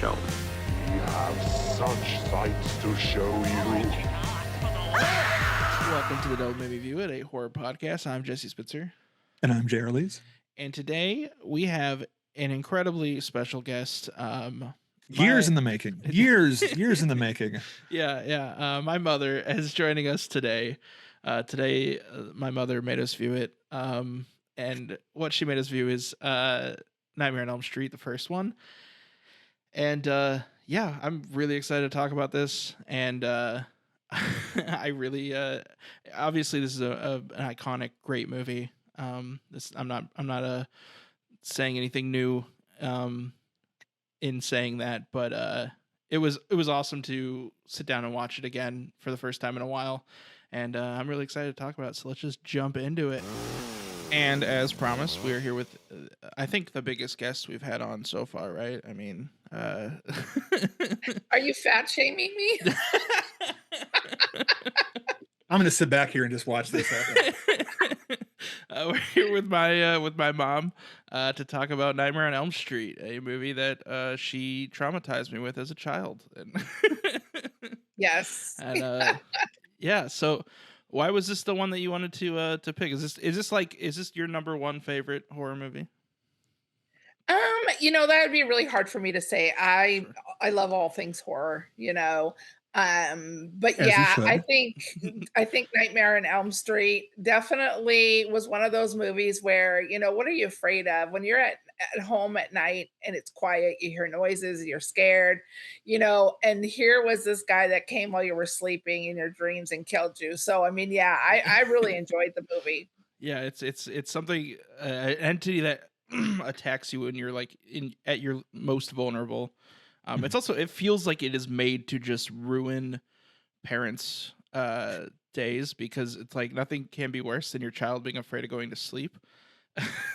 film. We have such sights to show you. Welcome to the Double Movie View, a horror podcast. I'm Jesse Spitzer. And I'm J.R. Lees. And today we have an incredibly special guest. Years in the making. Years in the making. Yeah. My mother is joining us today. My mother made us view it. And what she made us view is Nightmare on Elm Street, the first one. And I'm really excited to talk about this. And I really obviously this is an iconic, great movie. I'm not saying anything new in saying that, but it was awesome to sit down and watch it again for the first time in a while, and I'm really excited to talk about it. So let's just jump into it. And as promised, we are here with I think the biggest guest we've had on so far, right? I mean, are you fat shaming me? I'm gonna sit back here and just watch this happen. We're here with my mom to talk about Nightmare on Elm Street, a movie that she traumatized me with as a child. And Yes. And so why was this the one that you wanted to pick? Is this your number one favorite horror movie? That would be really hard for me to say. I love all things horror, but yeah, I think Nightmare on Elm Street definitely was one of those movies where, what are you afraid of when you're at home at night and it's quiet, you hear noises, you're scared, and here was this guy that came while you were sleeping in your dreams and killed you. So, I mean, yeah, I really enjoyed the movie. Yeah, it's something, an entity that attacks you when you're like at your most vulnerable. It's also, it feels like it is made to just ruin parents' days, because it's like nothing can be worse than your child being afraid of going to sleep.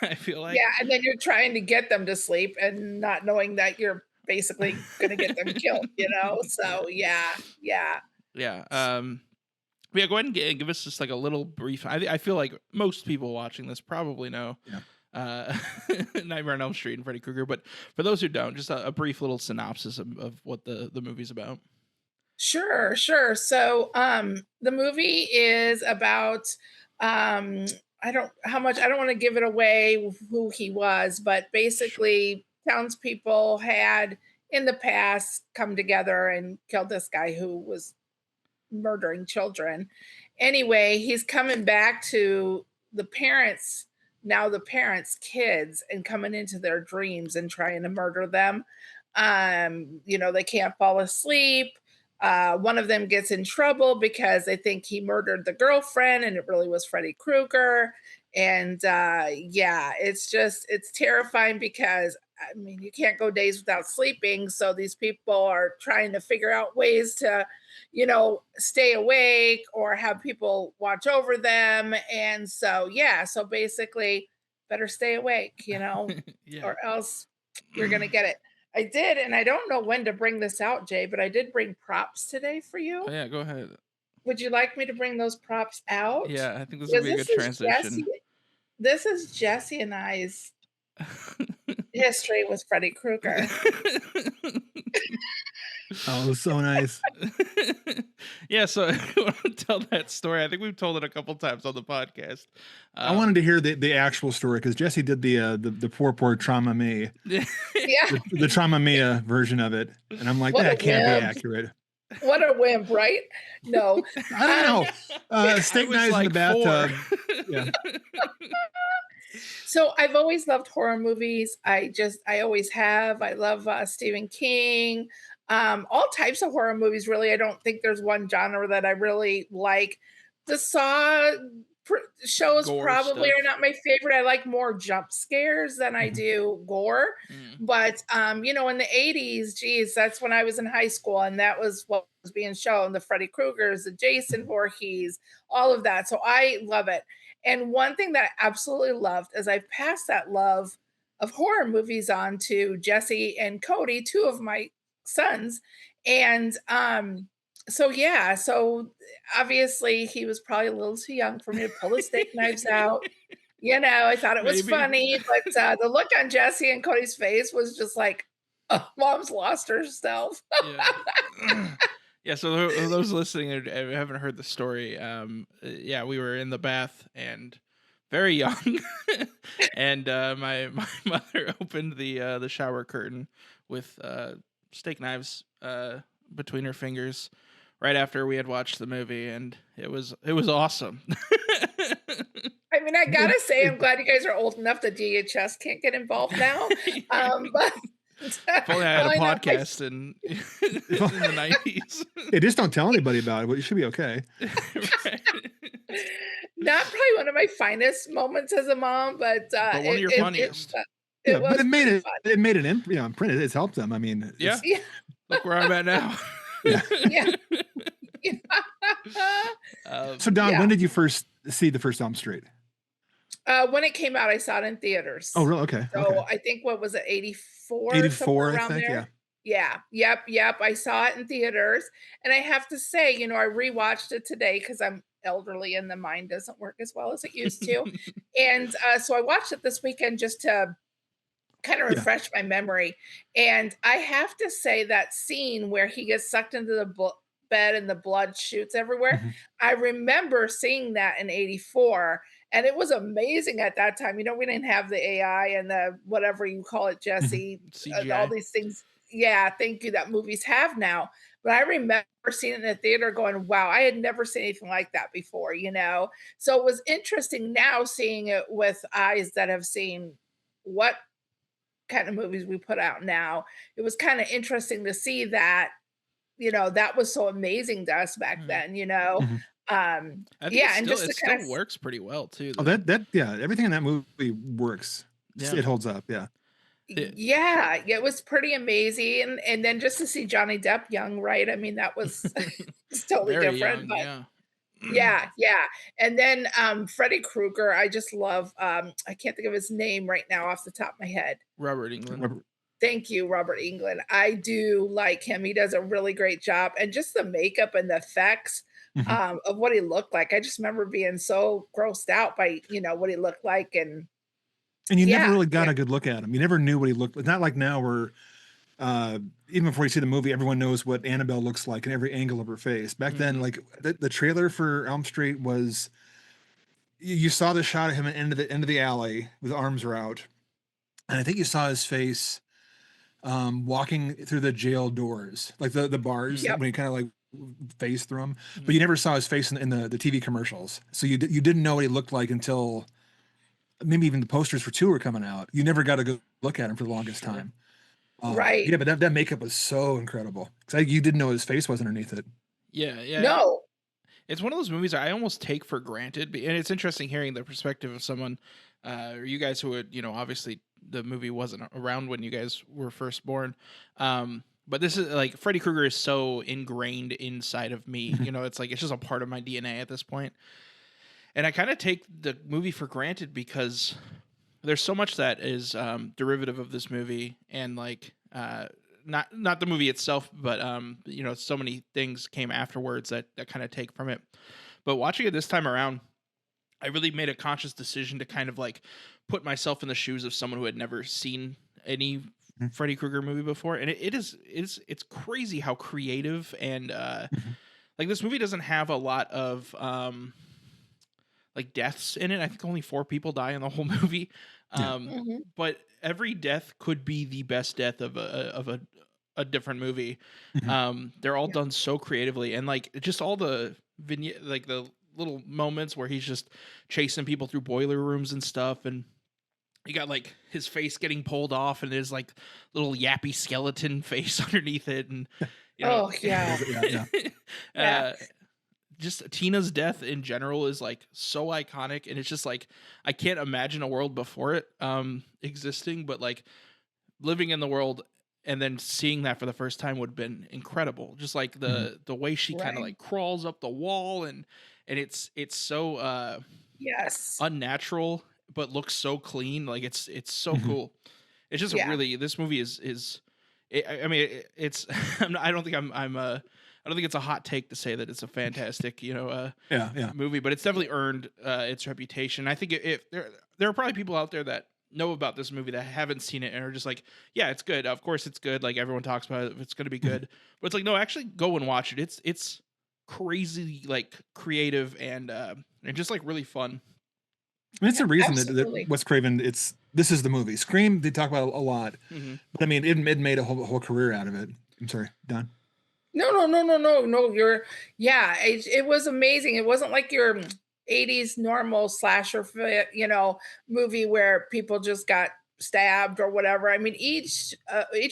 I feel like. Yeah, and then you're trying to get them to sleep and not knowing that you're basically going to get them killed, So yeah. Yeah. Go ahead and give us just like a little brief. I feel like most people watching this probably know. Yeah. Nightmare on Elm Street and Freddy Krueger, but for those who don't, just a brief little synopsis of what the movie's about. Sure. So the movie is about I don't want to give it away who he was, but basically townspeople had in the past come together and killed this guy who was murdering children. Anyway, he's coming back to the parents' kids and coming into their dreams and trying to murder them. They can't fall asleep. One of them gets in trouble because they think he murdered the girlfriend and it really was Freddy Krueger. And it's terrifying because, I mean, you can't go days without sleeping. So these people are trying to figure out ways to, stay awake or have people watch over them. And so basically better stay awake, Yeah. or else you're going to get it. I did, and I don't know when to bring this out, Jay, but I did bring props today for you. Oh, yeah, go ahead. Would you like me to bring those props out? Yeah, I think this would be a good transition. This is Jesse and I's history with Freddy Krueger. Oh, it was so nice. Yeah, so I want to tell that story. I think we've told it a couple times on the podcast. I wanted to hear the actual story because Jesse did the poor trauma me. Yeah. The trauma Mia version of it. And I'm like, that can't be accurate. What a wimp, right? No. I don't know. Steak knives in the bathtub. Yeah. So I've always loved horror movies. I always have. I love Stephen King. All types of horror movies, really. I don't think there's one genre that I really like. The Saw shows Gore probably stuff are not my favorite. I like more jump scares than I do gore. But in the 80s, geez, that's when I was in high school, and that was what was being shown: the Freddy Kruegers, the Jason Voorhees, all of that. So I love it. And one thing that I absolutely loved is I've passed that love of horror movies on to Jesse and Cody, two of my sons. And so obviously he was probably a little too young for me to pull the steak knives out. I thought it was funny, but the look on Jesse and Cody's face was just like, Mom's lost herself. Yeah. Yeah, so those listening and haven't heard the story, yeah, we were in the bath and very young, and my mother opened the shower curtain with steak knives between her fingers right after we had watched the movie, and it was awesome. I mean, I It, gotta say, it, I'm glad you guys are old enough that DHS can't get involved now. But If only I had a probably not my podcast in the 90s. yeah, just don't tell anybody about it, but you should be okay. Right. not probably one of my finest moments as a mom, but But one of your funniest. Yeah, it but was it made pretty it. fun. It made it in. In print. It's helped them. I mean, Yeah. Yeah, Look where I'm at now. Yeah. yeah. So Don, Yeah. when did you first see the first Elm Street? When it came out, I saw it in theaters. Oh, really? Okay. So Okay. I think what was it, 84? 84, somewhere I around think. there. Yeah. Yeah. Yep. I saw it in theaters. And I have to say, I rewatched it today because I'm elderly and the mind doesn't work as well as it used to. And so I watched it this weekend just to kind of Yeah. refresh my memory. And I have to say that scene where he gets sucked into the bed and the blood shoots everywhere. Mhm. I remember seeing that in 84 and it was amazing at that time. We didn't have the AI and the whatever you call it, Jesse, all CGI. these things. Yeah, thank you, that movies have now. But I remember seeing it in the theater going, wow, I had never seen anything like that before. So it was interesting now seeing it with eyes that have seen what kind of movies we put out now. It was kind of interesting to see that, that was so amazing to us back Mhm. then. Mhm. I think Yeah, it and still, just to it kind still of works pretty well too. Oh, though. that yeah. Everything in that movie works. Yeah. It holds up. Yeah. yeah, it was pretty amazing. And then just to see Johnny Depp young, right? I mean, that was it's totally Very different, young, but yeah. yeah. And then Freddy Krueger, I just love I can't think of his name right now off the top of my head. Robert England. Robert- Thank you, Robert England. I do like him. He does a really great job. And just the makeup and the effects Mhm. of what he looked like. I just remember being so grossed out by, what he looked like. And And you never yeah, really got yeah. a good look at him. You never knew what he looked like. Not like now where even before you see the movie, everyone knows what Annabelle looks like in every angle of her face. Back then, Mhm. like the trailer for Elm Street was you saw the shot of him at the end of the alley with arms are out. And I think you saw his face walking through the jail doors, like the bars Yep. when he kind of like phased through them. Mhm. But you never saw his face in the TV commercials. So you didn't know what he looked like until maybe even the posters for 2 were coming out. You never got a good look at him for the longest Sure. time. Right. Yeah, but that makeup was so incredible because you didn't know his face was underneath it. Yeah. No. It's one of those movies I almost take for granted, and it's interesting hearing the perspective of someone, or you guys who would, obviously the movie wasn't around when you guys were first born. But this is like Freddy Krueger is so ingrained inside of me. It's like it's just a part of my DNA at this point. And I kind of take the movie for granted because there's so much that is derivative of this movie, and like not the movie itself, but so many things came afterwards that kind of take from it. But watching it this time around, I really made a conscious decision to kind of like put myself in the shoes of someone who had never seen any Mhm. Freddy Krueger movie before, and it's crazy how creative and Mhm. like this movie doesn't have a lot of like deaths in it. I think only 4 people die in the whole movie. Yeah. Mhm. But every death could be the best death of a different movie. Mhm. They're all Yeah. done so creatively, and like just all the vignette, like the little moments where he's just chasing people through boiler rooms and stuff, and you got like his face getting pulled off, and there's like little yappy skeleton face underneath it, and Oh, yeah. Yeah. Yeah. just Tina's death in general is like so iconic, and it's just like I can't imagine a world before it existing, but like living in the world and then seeing that for the first time would have been incredible. Just like the way she kind of Right. like crawls up the wall, and it's so Yes. unnatural but looks so clean. Like it's so Mhm. cool. It's just Yeah. really, this movie is I mean it's I don't think I don't think it's a hot take to say that it's a fantastic Yeah. movie, but it's definitely earned its reputation. I think if there are probably people out there that know about this movie that haven't seen it and are just like, yeah, it's good. Of course it's good. Like everyone talks about it. It's going to be good. But it's like, no, actually go and watch it. It's crazy, like creative and just like really fun. I mean, it's a reason that Absolutely. Wes Craven, this is the movie. Scream, they talk about a lot, Mm-hmm. but I mean, it made a whole career out of it. I'm sorry, Don. No. Yeah, it was amazing. It wasn't like your 80s normal slasher, movie where people just got stabbed or whatever. I mean, each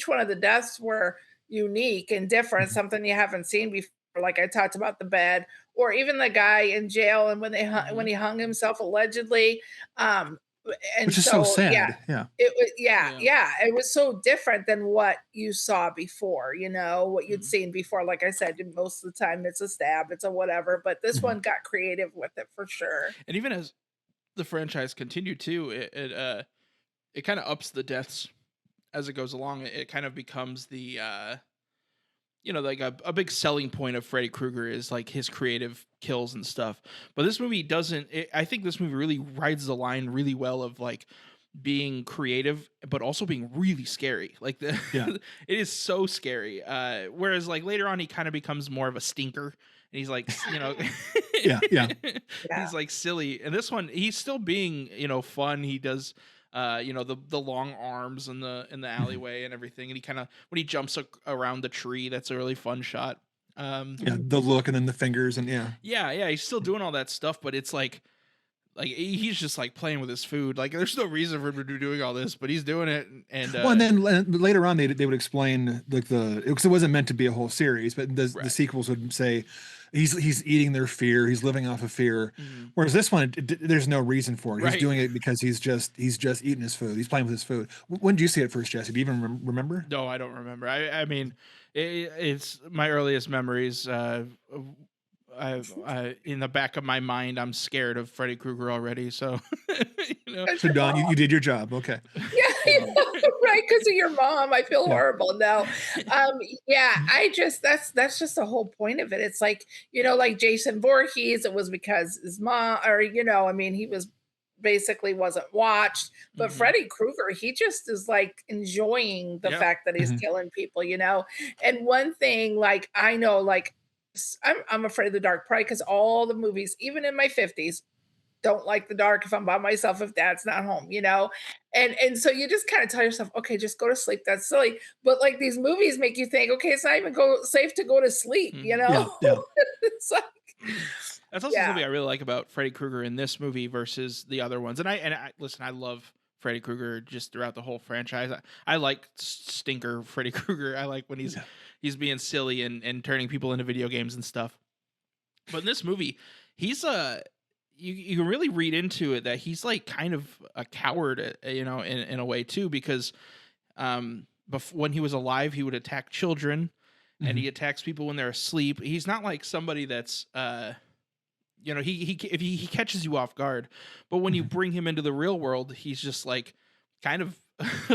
one of the deaths were unique and different, Mhm. something you haven't seen before. Like I talked about the bed, or even the guy in jail, and when Mm-hmm. he hung himself allegedly. Um, and Which is so so yeah, sad. Yeah. it was yeah, Yeah. yeah, it was so different than what you saw before, what you'd Mm-hmm. seen before. Like I said, most of the time it's a stab, it's a whatever, but this Mhm. one got creative with it for sure. And even as the franchise continued too, it kind of ups the deaths as it goes along. It kind of becomes the like a big selling point of Freddy Krueger is like his creative kills and stuff. But this movie doesn't. I think this movie really rides the line really well of like being creative, but also being really scary. Like Yeah. it is so scary. Whereas like later on, he kind of becomes more of a stinker, and he's like, Yeah. Yeah. he's like silly. And this one, he's still being fun. He does. The long arms in the Mhm. alleyway and everything, and he kind of when he jumps around the tree, that's a really fun shot. Yeah. The look and then the fingers and yeah. Yeah, he's still doing all that stuff, but it's like he's just like playing with his food. Like there's no reason for him to be doing all this, but he's doing it. And Well, and then later on, they would explain like because it wasn't meant to be a whole series, but the right. sequels would say he's eating their fear, he's living off of fear. Mhm. Whereas this one, there's no reason for it. He's Right. doing it because he's just eating his food. He's playing with his food. When did you see it first, Jesse? Do you even remember? No, I don't remember. I mean, it's my earliest memories. I in the back of my mind, I'm scared of Freddy Krueger already. So, you know, That's So your Don, you mom. did your job. Okay. Yeah, um, right, because of your mom. I feel Yeah. horrible now. Yeah, that's just the whole point of it. It's like, like Jason Voorhees, it was because his mom, or I mean, he was basically wasn't watched. But mhm. Freddy Krueger, he just is like enjoying the Yeah. fact that he's Mhm. killing people. And one thing, like I know, like I'm afraid of the dark, probably because all the movies, even in my 50s, don't like the dark if I'm by myself, if dad's not home. And so you just kind of tell yourself, okay, just go to sleep. That's silly. But like these movies make you think, okay, it's not even safe to go to sleep, you Mhm. Yeah. know? Yeah. It's like, That's also yeah. something I really like about Freddy Krueger in this movie versus the other ones. And I listen, I love Freddy Krueger just throughout the whole franchise. I like stinker Freddy Krueger. I like when Yeah. he's being silly and turning people into video games and stuff. But in this movie, he's you can really read into it that he's like kind of a coward, in a way too, because when he was alive, he would attack children and Mhm. he attacks people when they're asleep. He's not like somebody that's if he catches you off guard, but when you Mhm. bring him into the real world, he's just like kind of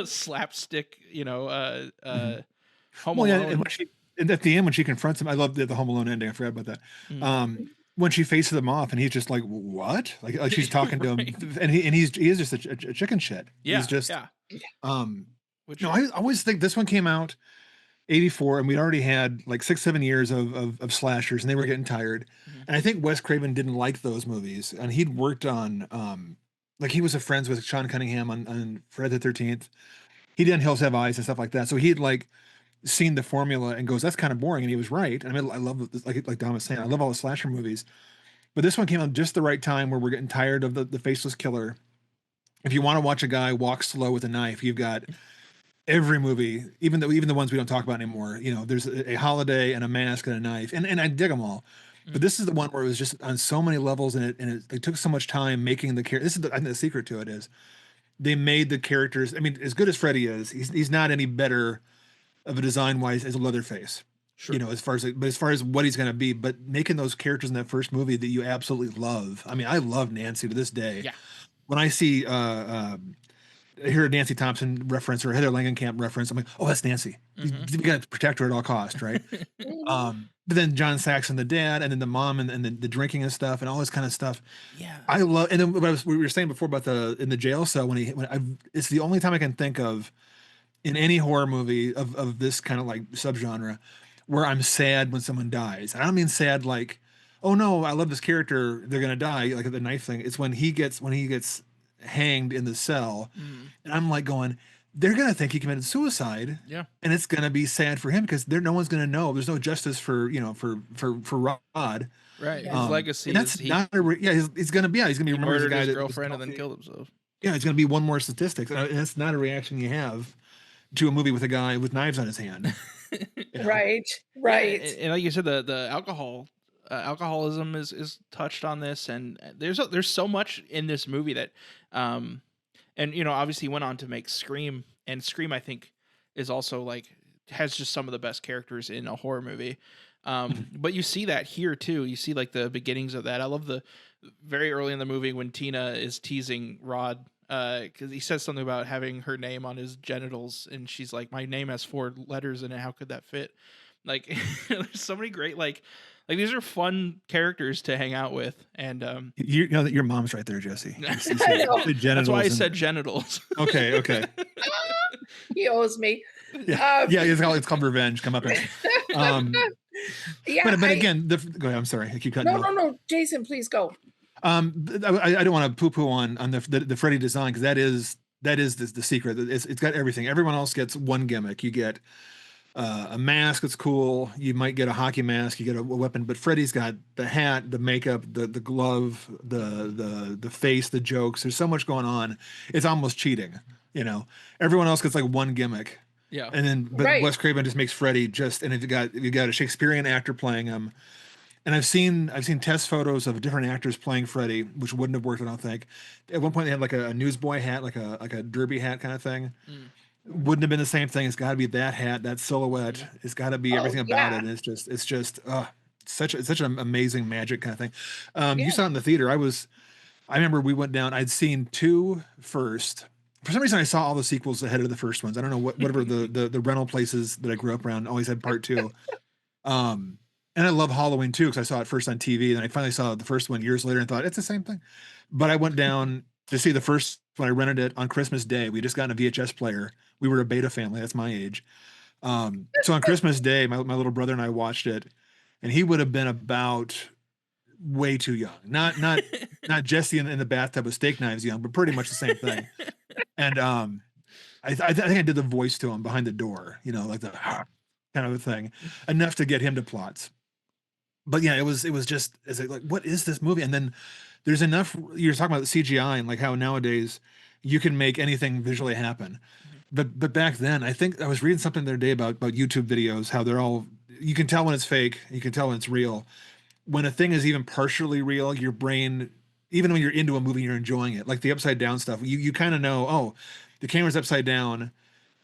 slapstick, Mhm. Home Well, yeah, and Alone. and at the end when she confronts him, I love the Home Alone ending. I forgot about that. Mm. When she faces him off, and he's just like, "What?" Like she's talking to him, Right. and he is just a chicken shit. He's Yeah, just yeah. um. Which I always think this one came out 84, and we already had like 6 7 years of slashers, and they were getting tired. Mhm. And I think Wes Craven didn't like those movies, and he'd worked on like he was a friends with Sean Cunningham on Friday the 13th. He did Hills Have Eyes and stuff like that. So he'd like seen the formula and goes, "That's kind of boring," and he was right. I mean, I love like Dom was saying, I love all the slasher movies, but this one came out just the right time where we're getting tired of the faceless killer. If you want to watch a guy walk slow with a knife, you've got every movie, even the ones we don't talk about anymore. There's a holiday and a mask and a knife, and I dig them all. But Mhm. this is the one where it was just on so many levels, and it took so much time making the character. This is I think the secret to it is they made the characters. I mean, as good as Freddy is, he's not any better of a design wise as a Leatherface. Sure. As far as what he's going to be, but making those characters in that first movie that you absolutely love. I mean, I love Nancy to this day. Yeah. When I see hear a Nancy Thompson reference or a Heather Langenkamp reference, I'm like, oh, that's Nancy. We got to protect her at all costs, right? But then John Saxon, the dad, and then the mom, and the drinking and stuff, and all this kind of stuff. Yeah, I love. And then what we were saying before about in the jail cell it's the only time I can think of in any horror movie of this kind of like subgenre where I'm sad when someone dies. And I don't mean sad like, oh no, I love this character, they're gonna die, like the knife thing. It's when he gets hanged in the cell, and I'm like going, they're gonna think he committed suicide. Yeah. And it's gonna be sad for him because no one's gonna know. There's no justice for Rod. Right. His Um, legacy and that's is not he's gonna be remembered as a murdered guy his that girlfriend and then killed himself. Yeah, it's gonna be one more statistics, and that's not a reaction you have to a movie with a guy with knives on his hand. You know? Right. And like you said, the alcoholism is touched on this, and there's so much in this movie that, and obviously went on to make Scream, and Scream I think is also like has just some of the best characters in a horror movie. But you see that here too. You see like the beginnings of that. I love the very early in the movie when Tina is teasing Rod because he says something about having her name on his genitals, and she's like, "My name has 4 letters in it. How could that fit?" Like, there's so many great like these are fun characters to hang out with, and you know that your mom's right there, Jesse. That's why I said genitals. Okay. He owes me. Yeah, it's called revenge. Come up in. Yeah, but again, go ahead. I'm sorry, I keep cutting you off. No, Jason, please go. I don't want to poo-poo on the Freddy design because that is the secret. It's got everything. Everyone else gets one gimmick. You get a mask that's cool. You might get a hockey mask. You get a weapon, but Freddy's got the hat, the makeup, the glove, the face, the jokes. There's so much going on. It's almost cheating. Everyone else gets like one gimmick. Yeah. And then Wes Craven just makes Freddy and if you got a Shakespearean actor playing him. And I've seen test photos of different actors playing Freddy, which wouldn't have worked, I don't think. At one point they had like a newsboy hat, like a derby hat kind of thing. Wouldn't have been the same thing. It's got to be that hat, that silhouette. It's got to be everything about it. And it's just such an amazing magic kind of thing. You saw it in the theater. I remember we went down. I'd seen 2 first. For some reason, I saw all the sequels ahead of the first ones. I don't know whatever the rental places that I grew up around always had part 2. And I love Halloween too because I saw it first on TV, and I finally saw the first one years later and thought it's the same thing. But I went down to see the first when I rented it on Christmas Day. We just got a VHS player. We were a beta family. That's my age. So on Christmas Day, my little brother and I watched it, and he would have been about way too young. Not Jesse in the bathtub with steak knives young, but pretty much the same thing. And I think I did the voice to him behind the door, like the kind of a thing, enough to get him to plots. But yeah, it was just like, what is this movie? And then there's enough. You're talking about the CGI and like how nowadays you can make anything visually happen. But back then, I think I was reading something the other day about YouTube videos, how you can tell when it's fake, you can tell when it's real. When a thing is even partially real, your brain, even when you're into a movie, you're enjoying it. Like the upside down stuff, you kind of know, oh, the camera's upside down,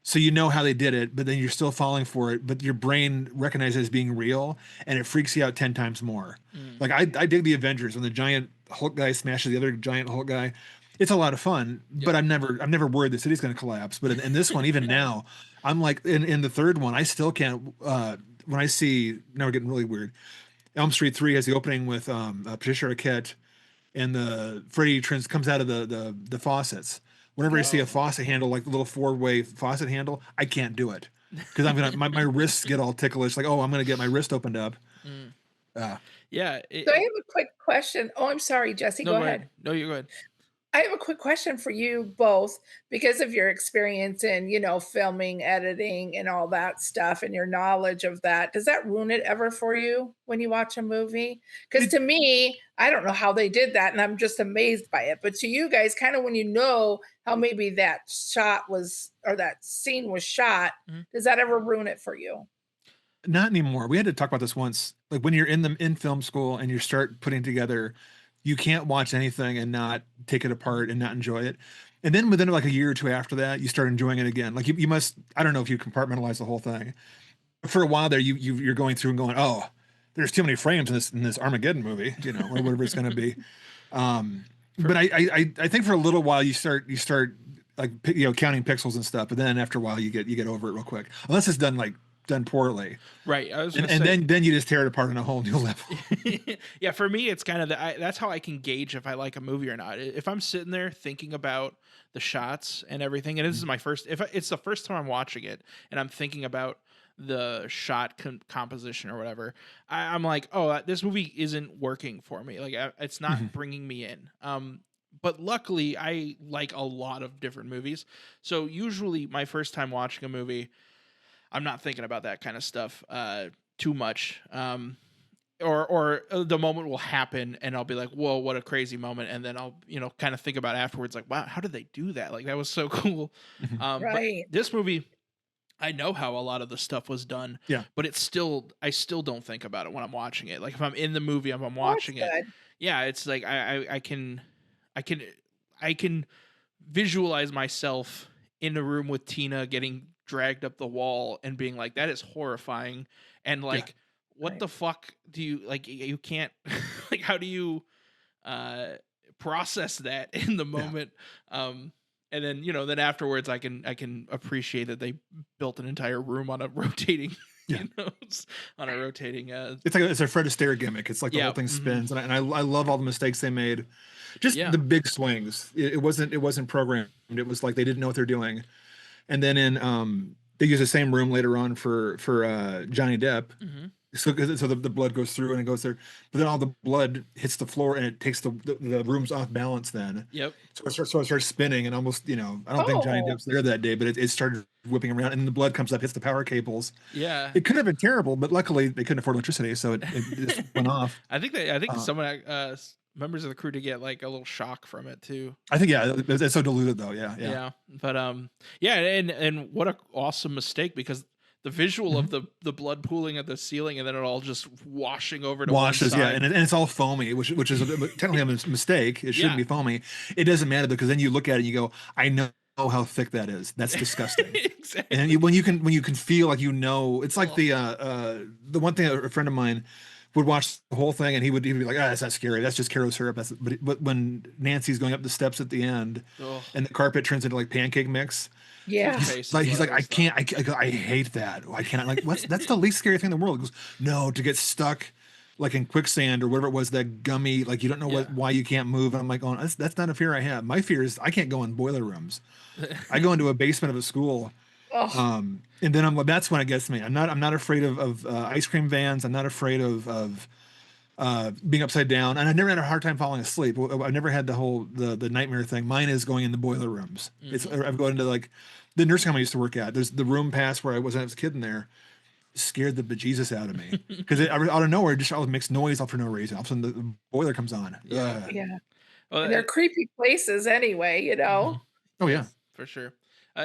so you know how they did it, but then you're still falling for it. But your brain recognizes it as being real, and it freaks you out 10 times more. Like I dig the Avengers when the giant Hulk guy smashes the other giant Hulk guy. It's a lot of fun, but I'm never worried the city's going to collapse. But in this one, even now, I'm like in the third one, I still can't. When I see, now we're getting really weird. Elm Street 3 has the opening with Patricia Arquette, and the Freddy comes out of the faucets. Whenever I see a faucet handle, like the little 4-way faucet handle, I can't do it because my wrists get all ticklish. Like, oh, I'm gonna get my wrist opened up. Yeah. So I have a quick question. Oh, I'm sorry, Jesse. No, go ahead. No, you go ahead. I have a quick question for you both because of your experience in, filming, editing, and all that stuff, and your knowledge of that. Does that ruin it ever for you when you watch a movie? Because to me, I don't know how they did that, and I'm just amazed by it. But to you guys, kind of when you know how maybe that shot was or that scene was shot, does that ever ruin it for you? Not anymore. We had to talk about this once. Like when you're in film school and you start putting together, you can't watch anything and not take it apart and not enjoy it. And then within like a year or 2 after that, you start enjoying it again. Like you must, I don't know if you compartmentalize the whole thing. For a while there, you're going through and going, oh, there's too many frames in this Armageddon movie, or whatever it's going to be. But I think for a little while you start counting pixels and stuff. But then after a while, you get over it real quick, unless it's done poorly. Right. I was And, gonna and say, then you just tear it apart on a whole new level. yeah, for me, it's kind of that's how I can gauge if I like a movie or not. If I'm sitting there thinking about the shots and everything, and this is my first, it's the first time I'm watching it, and I'm thinking about the shot composition or whatever, I'm like, oh, this movie isn't working for me. Like, it's not bringing me in. But luckily, I like a lot of different movies, so usually my first time watching a movie, I'm not thinking about that kind of stuff too much. Or the moment will happen and I'll be like, whoa, what a crazy moment. And then I'll, kind of think about afterwards, like, wow, how did they do that? Like, that was so cool. Right. But this movie, I know how a lot of the stuff was done, Yeah. but I still don't think about it when I'm watching it. Like, if I'm in the movie, if I'm Oh, watching that's it, good. yeah, it's like, I can visualize myself in a room with Tina getting dragged up the wall and being like, that is horrifying. And like, what Right. the fuck do you like? You can't like, how do you process that in the moment? And then, then afterwards I can appreciate that they built an entire room on a rotating, Yeah. on a rotating It's a Fred Astaire gimmick. It's like the Yeah, whole thing spins, and I love all the mistakes they made. Just Yeah. the big swings. It wasn't programmed. It was like they didn't know what they're doing. And then they use the same room later on for Johnny Depp. So the blood goes through and it goes there, but then all the blood hits the floor and it takes the room's off balance. Then Yep. so it starts spinning, and almost, I don't think Johnny Depp's there that day, but it started whipping around, and then the blood comes up, hits the power cables. Yeah. It could have been terrible, but luckily they couldn't afford electricity, so it just went off. I think someone members of the crew to get like a little shock from it too. I think, it's so diluted though. Yeah. But yeah, and what a awesome mistake, because the visual of the blood pooling at the ceiling and then it all just washing over to Washes, one side. and it's all foamy, which is technically a mistake. It shouldn't be foamy. It doesn't matter though, because then you look at it and you go, I know how thick that is. That's disgusting. Exactly. And when you can feel like, it's like the one thing a friend of mine would watch the whole thing and he'd be like, that's not scary. That's just Caro syrup. But when Nancy's going up the steps at the end and the carpet turns into like pancake mix. Yeah. He's like, I can't, I hate that. I can't, like, that's the least scary thing in the world. He goes, no, to get stuck like in quicksand or whatever it was, that gummy, like you don't know why you can't move. And I'm like, that's not a fear I have. My fear is I can't go in boiler rooms. I go into a basement of a school. And then that's when it gets me. I'm not afraid of ice cream vans. I'm not afraid of being upside down, and I've never had a hard time falling asleep. I've never had the nightmare thing. Mine is going in the boiler rooms. I've gone into like the nursing home I used to work at. There's the room past where I was a kid in there. Scared the bejesus out of me because out of nowhere just all makes noise for no reason. All of a sudden the boiler comes on. Yeah. Well, And they're creepy places anyway, Oh yeah, for sure.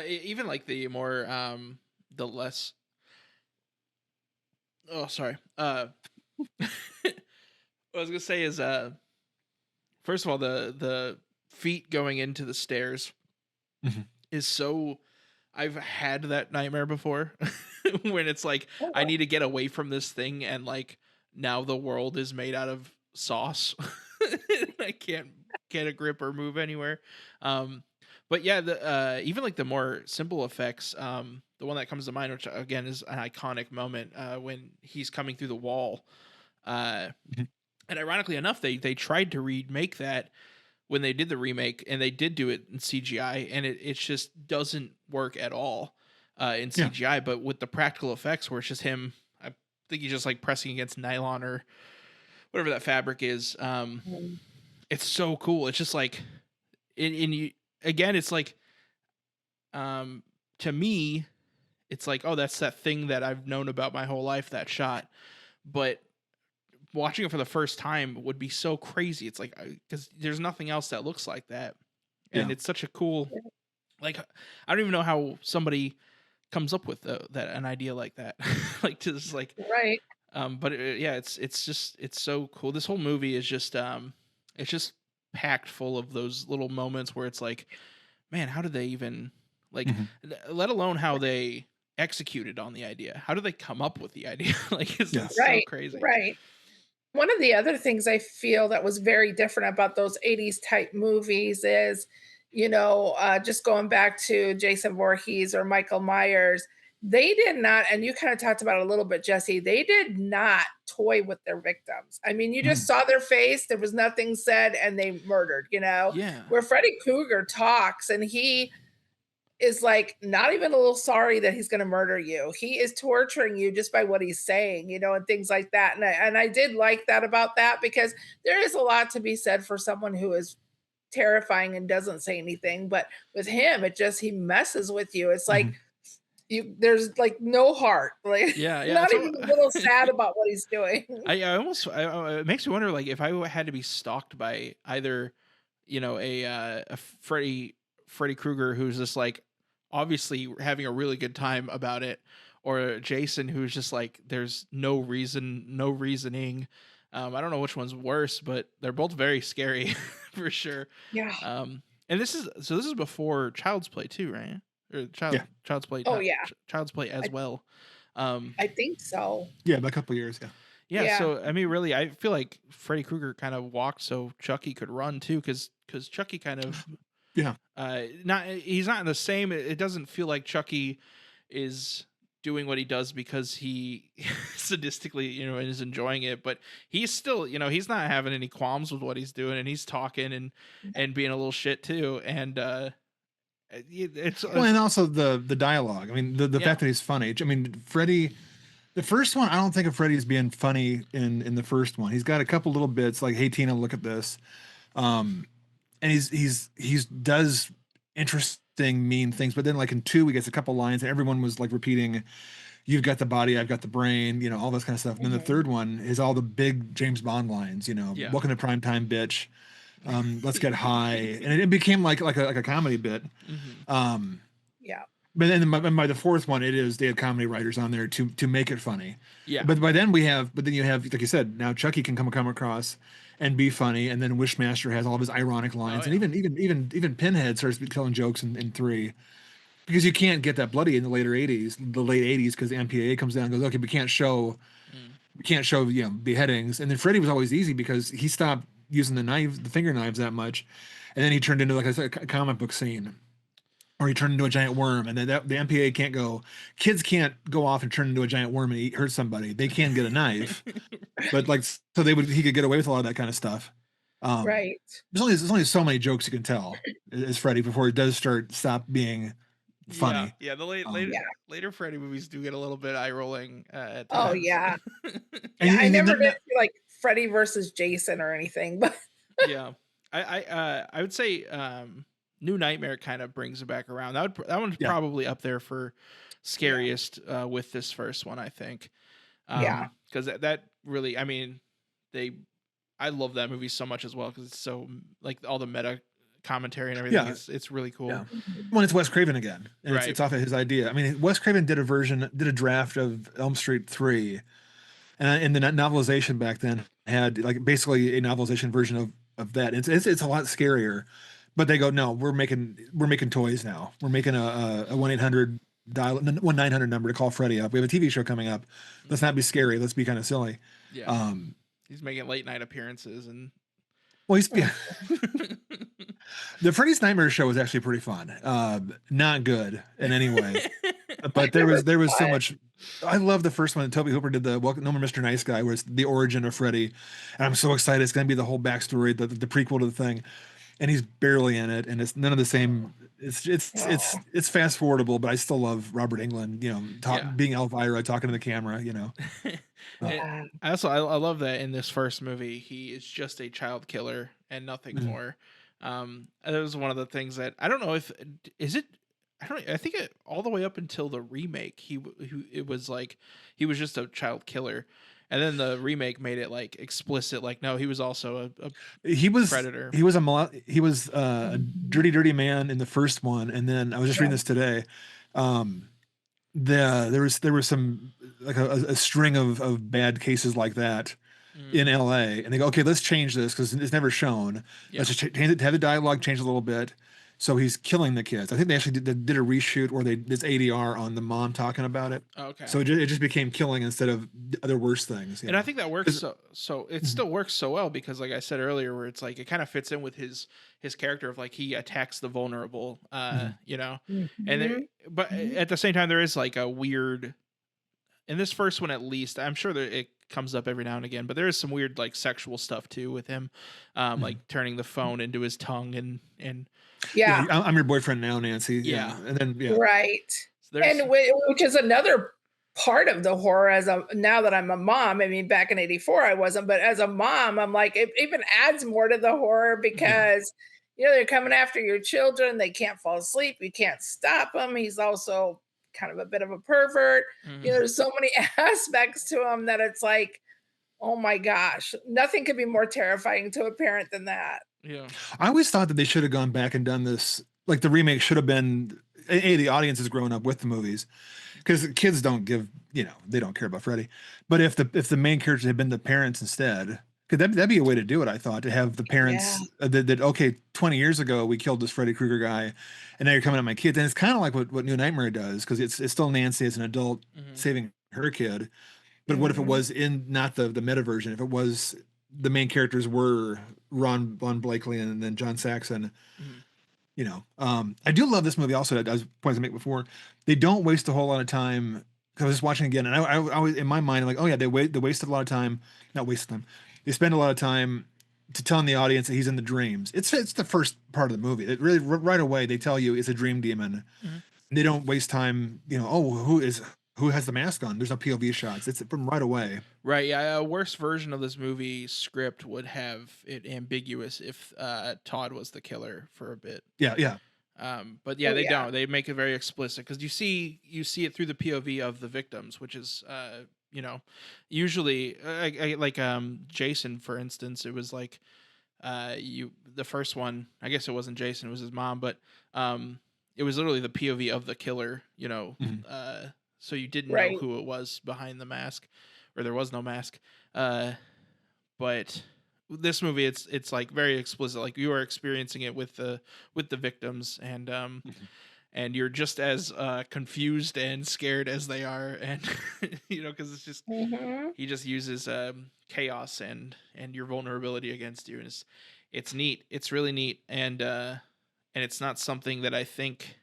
Even like the more the less. Oh, sorry. What I was gonna say is, first of all, the feet going into the stairs is so. I've had that nightmare before, when it's like I need to get away from this thing, and like now the world is made out of sauce. I can't get a grip or move anywhere. But yeah, the even like the more simple effects. The one that comes to mind, which again is an iconic moment, when he's coming through the wall. And ironically enough, they tried to remake that when they did the remake, and they did do it in CGI, and it just doesn't work at all in CGI. But with the practical effects, where it's just him, I think he's just like pressing against nylon or whatever that fabric is. It's so cool. It's just like, it's like, to me, it's like, oh, that's that thing that I've known about my whole life, that shot. But watching it for the first time would be so crazy. It's like, because there's nothing else that looks like that. And it's such a cool, like, I don't even know how somebody comes up with an idea like that. Like, to just like, right. But it's so cool. This whole movie is just, it's just packed full of those little moments where it's like, man, how did they even, like, let alone how they executed on the idea? How did they come up with the idea? Like, it's so crazy. Right. One of the other things I feel that was very different about those 80s type movies is, just going back to Jason Voorhees or Michael Myers, they did not, and you kind of talked about it a little bit, Jesse, they did not toy with their victims. I mean, you just Mm. saw their face, there was nothing said, and they murdered, Yeah. where Freddy Krueger talks and he is like not even a little sorry that he's going to murder you. He is torturing you just by what he's saying, and things like that. And I did like that about that because there is a lot to be said for someone who is terrifying and doesn't say anything. But with him, he messes with you. It's like Mhm. there's like no heart, like Yeah, yeah. not So even a little sad about what he's doing. it makes me wonder, like, if I had to be stalked by either, a Freddy Krueger who's just like obviously having a really good time about it, or Jason who's just like there's no reason, no reasoning. I don't know which one's worse, but they're both very scary for sure. Yeah. And this is before Child's Play too, right? Or Yeah. Child's Play. Oh, yeah. Child's Play as well. I think so. Yeah, by a couple of years. Yeah. Yeah, Yeah. so I mean, really, I feel like Freddy Krueger kind of walked so Chucky could run too, because Chucky kind of Yeah. he's not in the same. It doesn't feel like Chucky is doing what he does because he sadistically, is enjoying it, but he's still, he's not having any qualms with what he's doing, and he's talking and being a little shit too, and it's Well, and also the dialogue. I mean, the fact that he's funny. I mean, Freddy. The first one, I don't think of Freddy as being funny in the first one. He's got a couple little bits like, "Hey Tina, look at this," and he's does interesting, mean things. But then, like in 2, he gets a couple lines, and everyone was like repeating, "You've got the body, I've got the brain," all this kind of stuff. And then the third one is all the big James Bond lines. Yeah. "Welcome to primetime, bitch." "Let's get high," and it became like a comedy bit. Yeah. But then by the fourth one, they had comedy writers on there to make it funny. Yeah. But then you have, like you said, now Chucky can come across and be funny, and then Wishmaster has all of his ironic lines, Oh, and even Pinhead starts telling jokes in 3, because you can't get that bloody in the late 80s, because the MPAA comes down and goes, okay, we can't show beheadings, and then Freddy was always easy because he stopped using the finger knives that much, and then he turned into like a comic book scene. Or he turned into a giant worm, and then the MPA can't go. Kids can't go off and turn into a giant worm and hurt somebody. They can get a knife, but he could get away with a lot of that kind of stuff. Right. There's only so many jokes you can tell as Freddy before it does stop being funny. Yeah, the later Freddy movies do get a little bit eye rolling at Oh times. yeah. And I never then- did see like Freddy versus Jason or anything, but Yeah, I would say New Nightmare kind of brings it back around. That one's Yeah. probably up there for scariest with this first one, I think. Yeah. Because that really, I mean, I love that movie so much as well because it's so like all the meta commentary and everything. Yeah. It's really cool. Yeah. When it's Wes Craven again, and Right. it's off of his idea. I mean, Wes Craven did a draft of Elm Street 3, and in the novelization back then had like basically a novelization version of that. It's a lot scarier, but they go, no, we're making toys now. We're making a 1-800 dial 1-900 number to call Freddy up. We have a TV show coming up. Let's not be scary. Let's be kind of silly. Yeah. He's making late night appearances and. Well, the Freddy's Nightmare show was actually pretty fun. Not good in any way, but there was so much. I love the first one. Toby Hooper did the Welcome No More Mr. Nice Guy, where it's the origin of Freddy, and I'm so excited. It's going to be the whole backstory, the prequel to the thing, and he's barely in it, and it's none of the same. It's fast forwardable, but I still love Robert Englund. Being Elvira, talking to the camera. And I love that in this first movie he is just a child killer and nothing more. That was one of the things that I don't know if is it. I think all the way up until the remake, it was like he was just a child killer, and then the remake made it like explicit. Like no, he was also a predator. He was a dirty man in the first one, and then I was just reading this today. There was some like a string of bad cases like that in LA, and they go, okay, let's change this because it's never shown. Yeah. Let's just change it, have the dialogue change a little bit, So he's killing the kids. I think they actually did a reshoot where this ADR on the mom talking about it. Okay. So it just became killing instead of other worse things. And I think that works 'Cause- so it Mhm. still works so well because like I said earlier, where it's like it kind of fits in with his character of like he attacks the vulnerable, Mhm. you know. And there, Mhm. but Mhm. at the same time there is like a weird, in this first one at least, I'm sure that it comes up every now and again, but there is some weird like sexual stuff too with him, Mhm. like turning the phone into his tongue and Yeah, Yeah. I'm your boyfriend now, Nancy. Yeah. And then yeah. Right. there's And which is another part of the horror now that I'm a mom. I mean, back in '84, I wasn't, but as a mom, I'm like, it even adds more to the horror because, they're coming after your children. They can't fall asleep. You can't stop him. He's also kind of a bit of a pervert. Mhm. There's so many aspects to him that it's like, oh my gosh, nothing could be more terrifying to a parent than that. Yeah. I always thought that they should have gone back and done this. Like the remake should have been the audience has grown up with the movies because kids don't give they don't care about Freddy. But if the main characters had been the parents instead, could that'd be a way to do it? I thought to have the Yeah. parents that okay 20 years ago we killed this Freddy Krueger guy, and now you're coming at my kids, and it's kind of like what New Nightmare does because it's still Nancy as an adult Mhm. saving her kid. But what if it Mhm. was in not the meta version? If it was the main characters were Ron Blakely and then John Saxon, Mhm. I do love this movie also. I was pointing to make before. They don't waste a whole lot of time. 'Cause I was just watching again, and I was in my mind like, oh yeah, they wasted a lot of time. Not wasted time. They spend a lot of time to telling the audience that he's in the dreams. It's the first part of the movie. It really right away they tell you it's a dream demon. Mhm. They don't waste time. Oh, who has the mask on? There's no POV shots. It's from right away. Right, yeah, a worse version of this movie script would have it ambiguous if Todd was the killer for a bit. Yeah. But yeah, Oh, they yeah. don't. They make it very explicit because you see it through the POV of the victims, which is usually like Jason, for instance. It was like the first one. I guess it wasn't Jason; it was his mom, but it was literally the POV of the killer. Mhm. So you didn't know Right. who it was behind the mask, or there was no mask. But this movie, it's like very explicit. Like you are experiencing it with the victims, Mhm. and you're just as confused and scared as they are, and because it's just Mhm. he just uses chaos and your vulnerability against you, and it's neat. It's really neat, and it's not something that I think.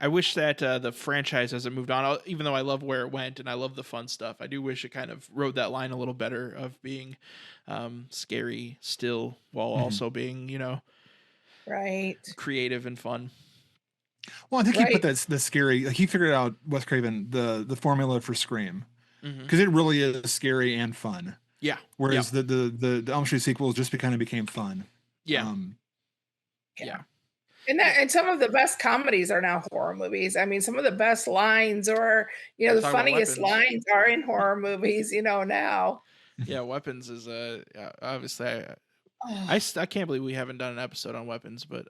I wish that the franchise hasn't moved on, even though I love where it went and I love the fun stuff. I do wish it kind of rode that line a little better of being scary still while Mhm. also being, Right. creative and fun. Well, I think he put Right. the scary. Like he figured out Wes Craven the formula for Scream Hmm. because it really is scary and fun. Yeah. Whereas the Elm Street sequels just kind of became fun. Yeah. Um, Yeah. And some of the best comedies are now horror movies. I mean, some of the best lines or, the Talk about funniest weapons. lines are in horror movies, now. Yeah. Weapons is obviously Oh, I can't believe we haven't done an episode on weapons, but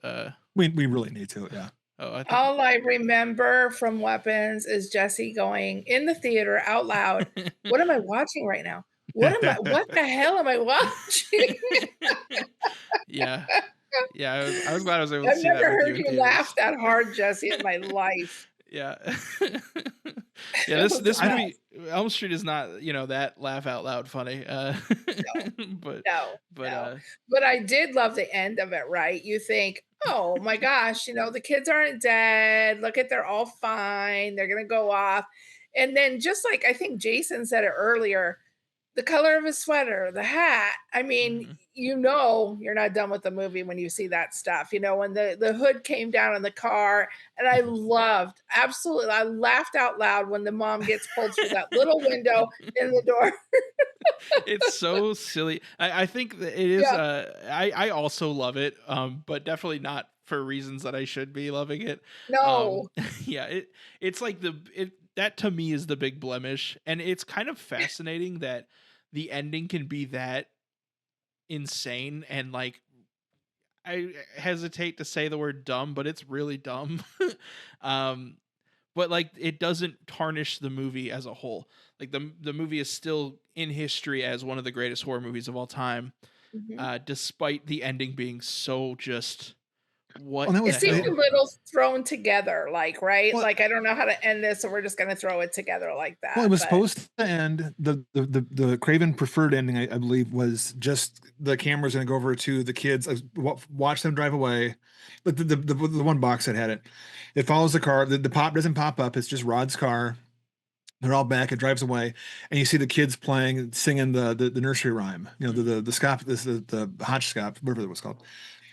we really need to. Yeah. I think all I remember from Weapons is Jesse going in the theater out loud, "What am I watching right now? What the hell am I watching?" yeah. Yeah. I was glad I was able to I've see that never with you heard in you theaters. laugh that hard, Jesse, in my life. Yeah. Yeah, It was the this I, movie Elm Street is not, that laugh out loud funny. best. But No, but no. But I did love the end of it, right? You think, "Oh my gosh, the kids aren't dead. Look at they're all fine. They're gonna go off." And then just like I think Jason said it earlier, the color of his sweater, the hat. I mean, mhm. you're not done with the movie when you see that stuff. When the hood came down in the car, and I laughed out loud when the mom gets pulled through that little window in the door. It's so silly. I think that it is Yeah. I also love it, but definitely not for reasons that I should be loving it. No. Yeah, it's like that to me is the big blemish, and it's kind of fascinating that the ending can be that insane and like I hesitate to say the word dumb, but it's really dumb. um but like it doesn't tarnish the movie as a whole. Like the movie is still in history as one of the greatest horror movies of all time, Mhm. despite the ending being so just what Well, that the It was seemed hell? a little thrown together, like, right? well, Like, I don't know how to end this, so we're just gonna throw it together like well, it that. was But supposed to end. The Craven preferred ending, I believe, was just the camera's going to go over to the kids, watch them drive away. But the one box that had it, it follows the car. The pop doesn't pop up. It's just Rod's car. They're all back. It drives away, and you see the kids playing, singing the nursery rhyme. You know, the scop, the hotchkop, whatever it was called.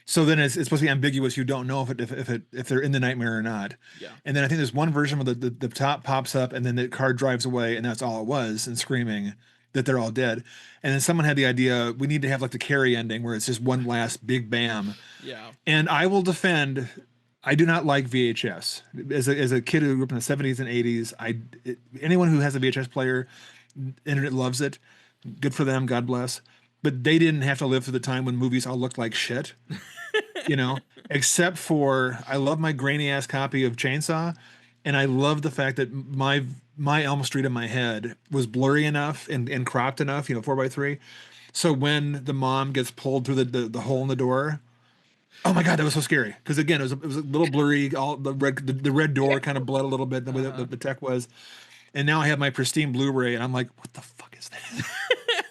So then it's supposed to be ambiguous. You don't know if they're in the nightmare or not. Yeah. And then I think there's one version where the top pops up and then the car drives away and that's all it was, and screaming that they're all dead. And then someone had the idea we need to have like the Carrie ending where it's just one last big bam. Yeah. And I will defend. I do not like VHS. As a kid who grew up in the 70s and 80s, anyone who has a VHS player, internet loves it. Good for them. God bless. But they didn't have to live through the time when movies all looked like shit, you know, except for I love my grainy ass copy of Chainsaw. And I love the fact that my Elm Street in my head was blurry enough and cropped enough, 4:3. So when the mom gets pulled through the hole in the door, oh my God, that was so scary. Because again, it was a little blurry, all the red door kind of bled a little bit the way that the tech was. And now I have my pristine Blu-ray and I'm like, what the fuck is that?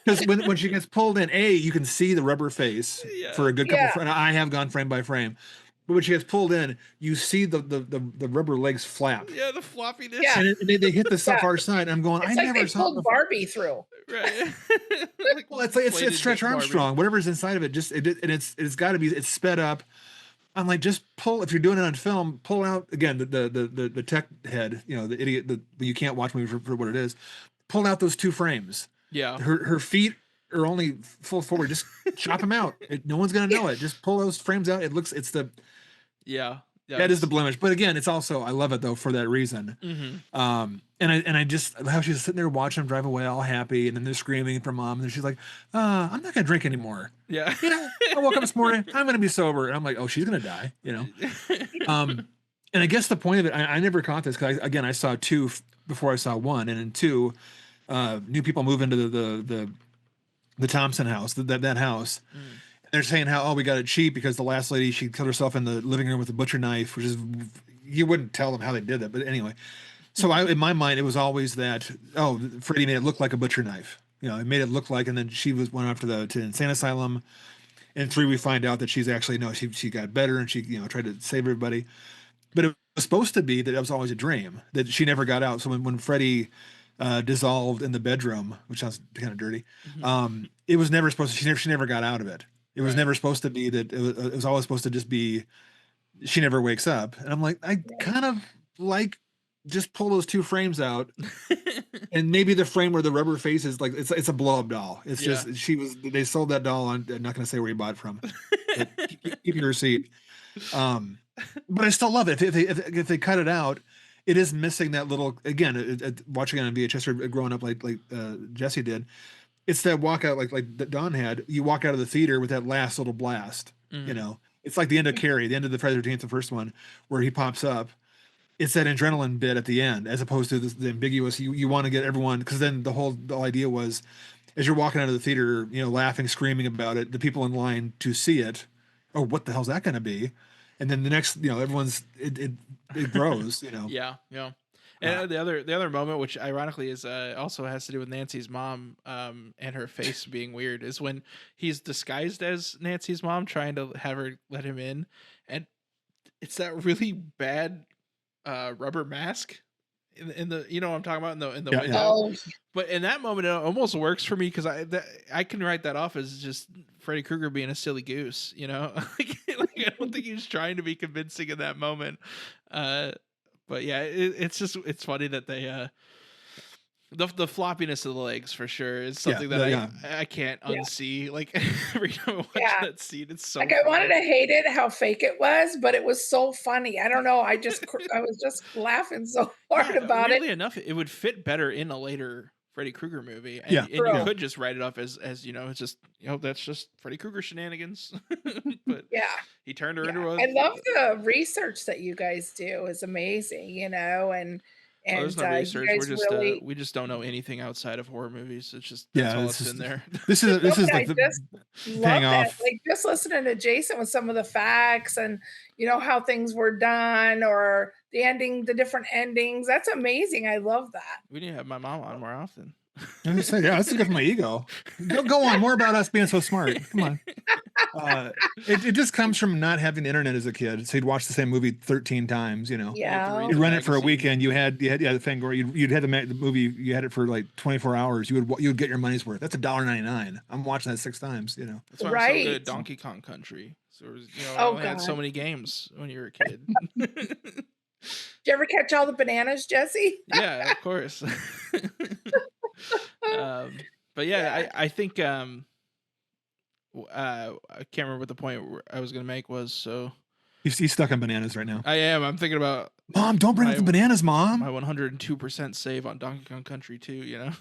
Because when she gets pulled in, you can see the rubber face for a good couple. Yeah. And I have gone frame by frame, but when she gets pulled in, you see the rubber legs flap, Yeah, the floppiness. Yeah. and they hit the far side. And I'm going, It's I like never they saw. pulled Barbie through. Right. Like Well, it's inflated Stretch Nick Barbie. Armstrong. Whatever's inside of it, it's got to be. It's sped up. I'm like, just pull. If you're doing it on film, pull out again the tech head. The idiot. You can't watch movie for what it is. Pull out those 2 frames. Yeah. Her feet are only full forward. Just chop them out. No one's gonna know it. Just pull those frames out. Yeah. That is the blemish. But again, it's also I love it though for that reason. Mm-hmm. And I just how she's sitting there watching them drive away all happy, and then they're screaming for mom, and then she's like, I'm not gonna drink anymore. Yeah. I woke up this morning, I'm gonna be sober. And I'm like, oh, she's gonna die, And I guess the point of it, I never caught this because I saw 2 before I saw 1, and in 2, new people move into the Thompson house, that house. They're saying how we got it cheap because the last lady, she killed herself in the living room with a butcher knife, which is you wouldn't tell them how they did that, but anyway. So in my mind it was always that Freddy made it look like a butcher knife, it made it look like, and then she went off to insane asylum. In 3 we find out that she's actually she got better and she tried to save everybody, but it was supposed to be that it was always a dream that she never got out. So when Freddy dissolved in the bedroom, which sounds kind of dirty, it was never supposed to. She never got out of it. It was never supposed to be that. It was always supposed to just be she never wakes up. And I'm like, I kind of like just pull those 2 frames out, and maybe the frame where the rubber face is like it's a blow up doll. It's just they sold that doll on. I'm not going to say where you bought it from. Keep your receipt. But I still love it. If they cut it out, it is missing that little. Again, watching it on VHS or growing up like Jesse did. It's that walkout like that Don had. You walk out of the theater with that last little blast. It's like the end of Carrie, the end of the Friday the 13th, the first one, where he pops up. It's that adrenaline bit at the end, as opposed to the ambiguous. You want to get everyone, because then the idea was, as you're walking out of the theater, laughing, screaming about it, the people in line to see it. Oh, what the hell's that going to be? And then the next, everyone's it grows. Yeah. And the other moment, which ironically is also has to do with Nancy's mom and her face being weird, is when he's disguised as Nancy's mom, trying to have her let him in, and it's that really bad rubber mask in the what I'm talking about in the window. Oh, But in that moment, it almost works for me because I can write that off as just Freddy Krueger being a silly goose. Like, I don't think he's trying to be convincing in that moment. But yeah, it's funny that they the floppiness of the legs for sure is something that I can't unsee. Like every time I watch that scene, it's so like I wanted to hate it how fake it was, but it was so funny. I don't know. I was just laughing so hard about weirdly it. enough, it would fit better in a later Freddy Krueger movie, and you could just write it off as it's just that's just Freddy Krueger shenanigans. But he turned her into a. I love the research that you guys do is amazing, and Oh, there's And no you research. guys really We just don't know anything outside of horror movies. It's just that's Yeah, all this that's is in there. this no, is but like I the just paying love that. off. Like just listening to Jason with some of the facts and how things were done or the ending, the different endings. That's amazing. I love that. We need to have my mom on more often. I'm just saying, yeah, this is good for my ego. Go on, more about us being so smart. Come on. It just comes from not having the internet as a kid. So you'd watch the same movie 13 times, You have to Yeah. read You'd the run it for a magazine. weekend. You had the thing where you'd had the movie. You had it for like 24 hours. You would get your money's worth. That's $1.99. I'm watching that 6 times. That's why I'm so good Right. at Donkey Kong Country. So it was, I Oh only had so God. many games when you were a kid. Did you ever catch all the bananas, Jesse? Yeah, of course. But yeah, Yeah. I think I can't remember what the point I was gonna make was. So He's stuck on bananas right now. I am. I'm thinking about Mom, don't bring up the bananas, my Mom. 102% save on Donkey Kong Country 2.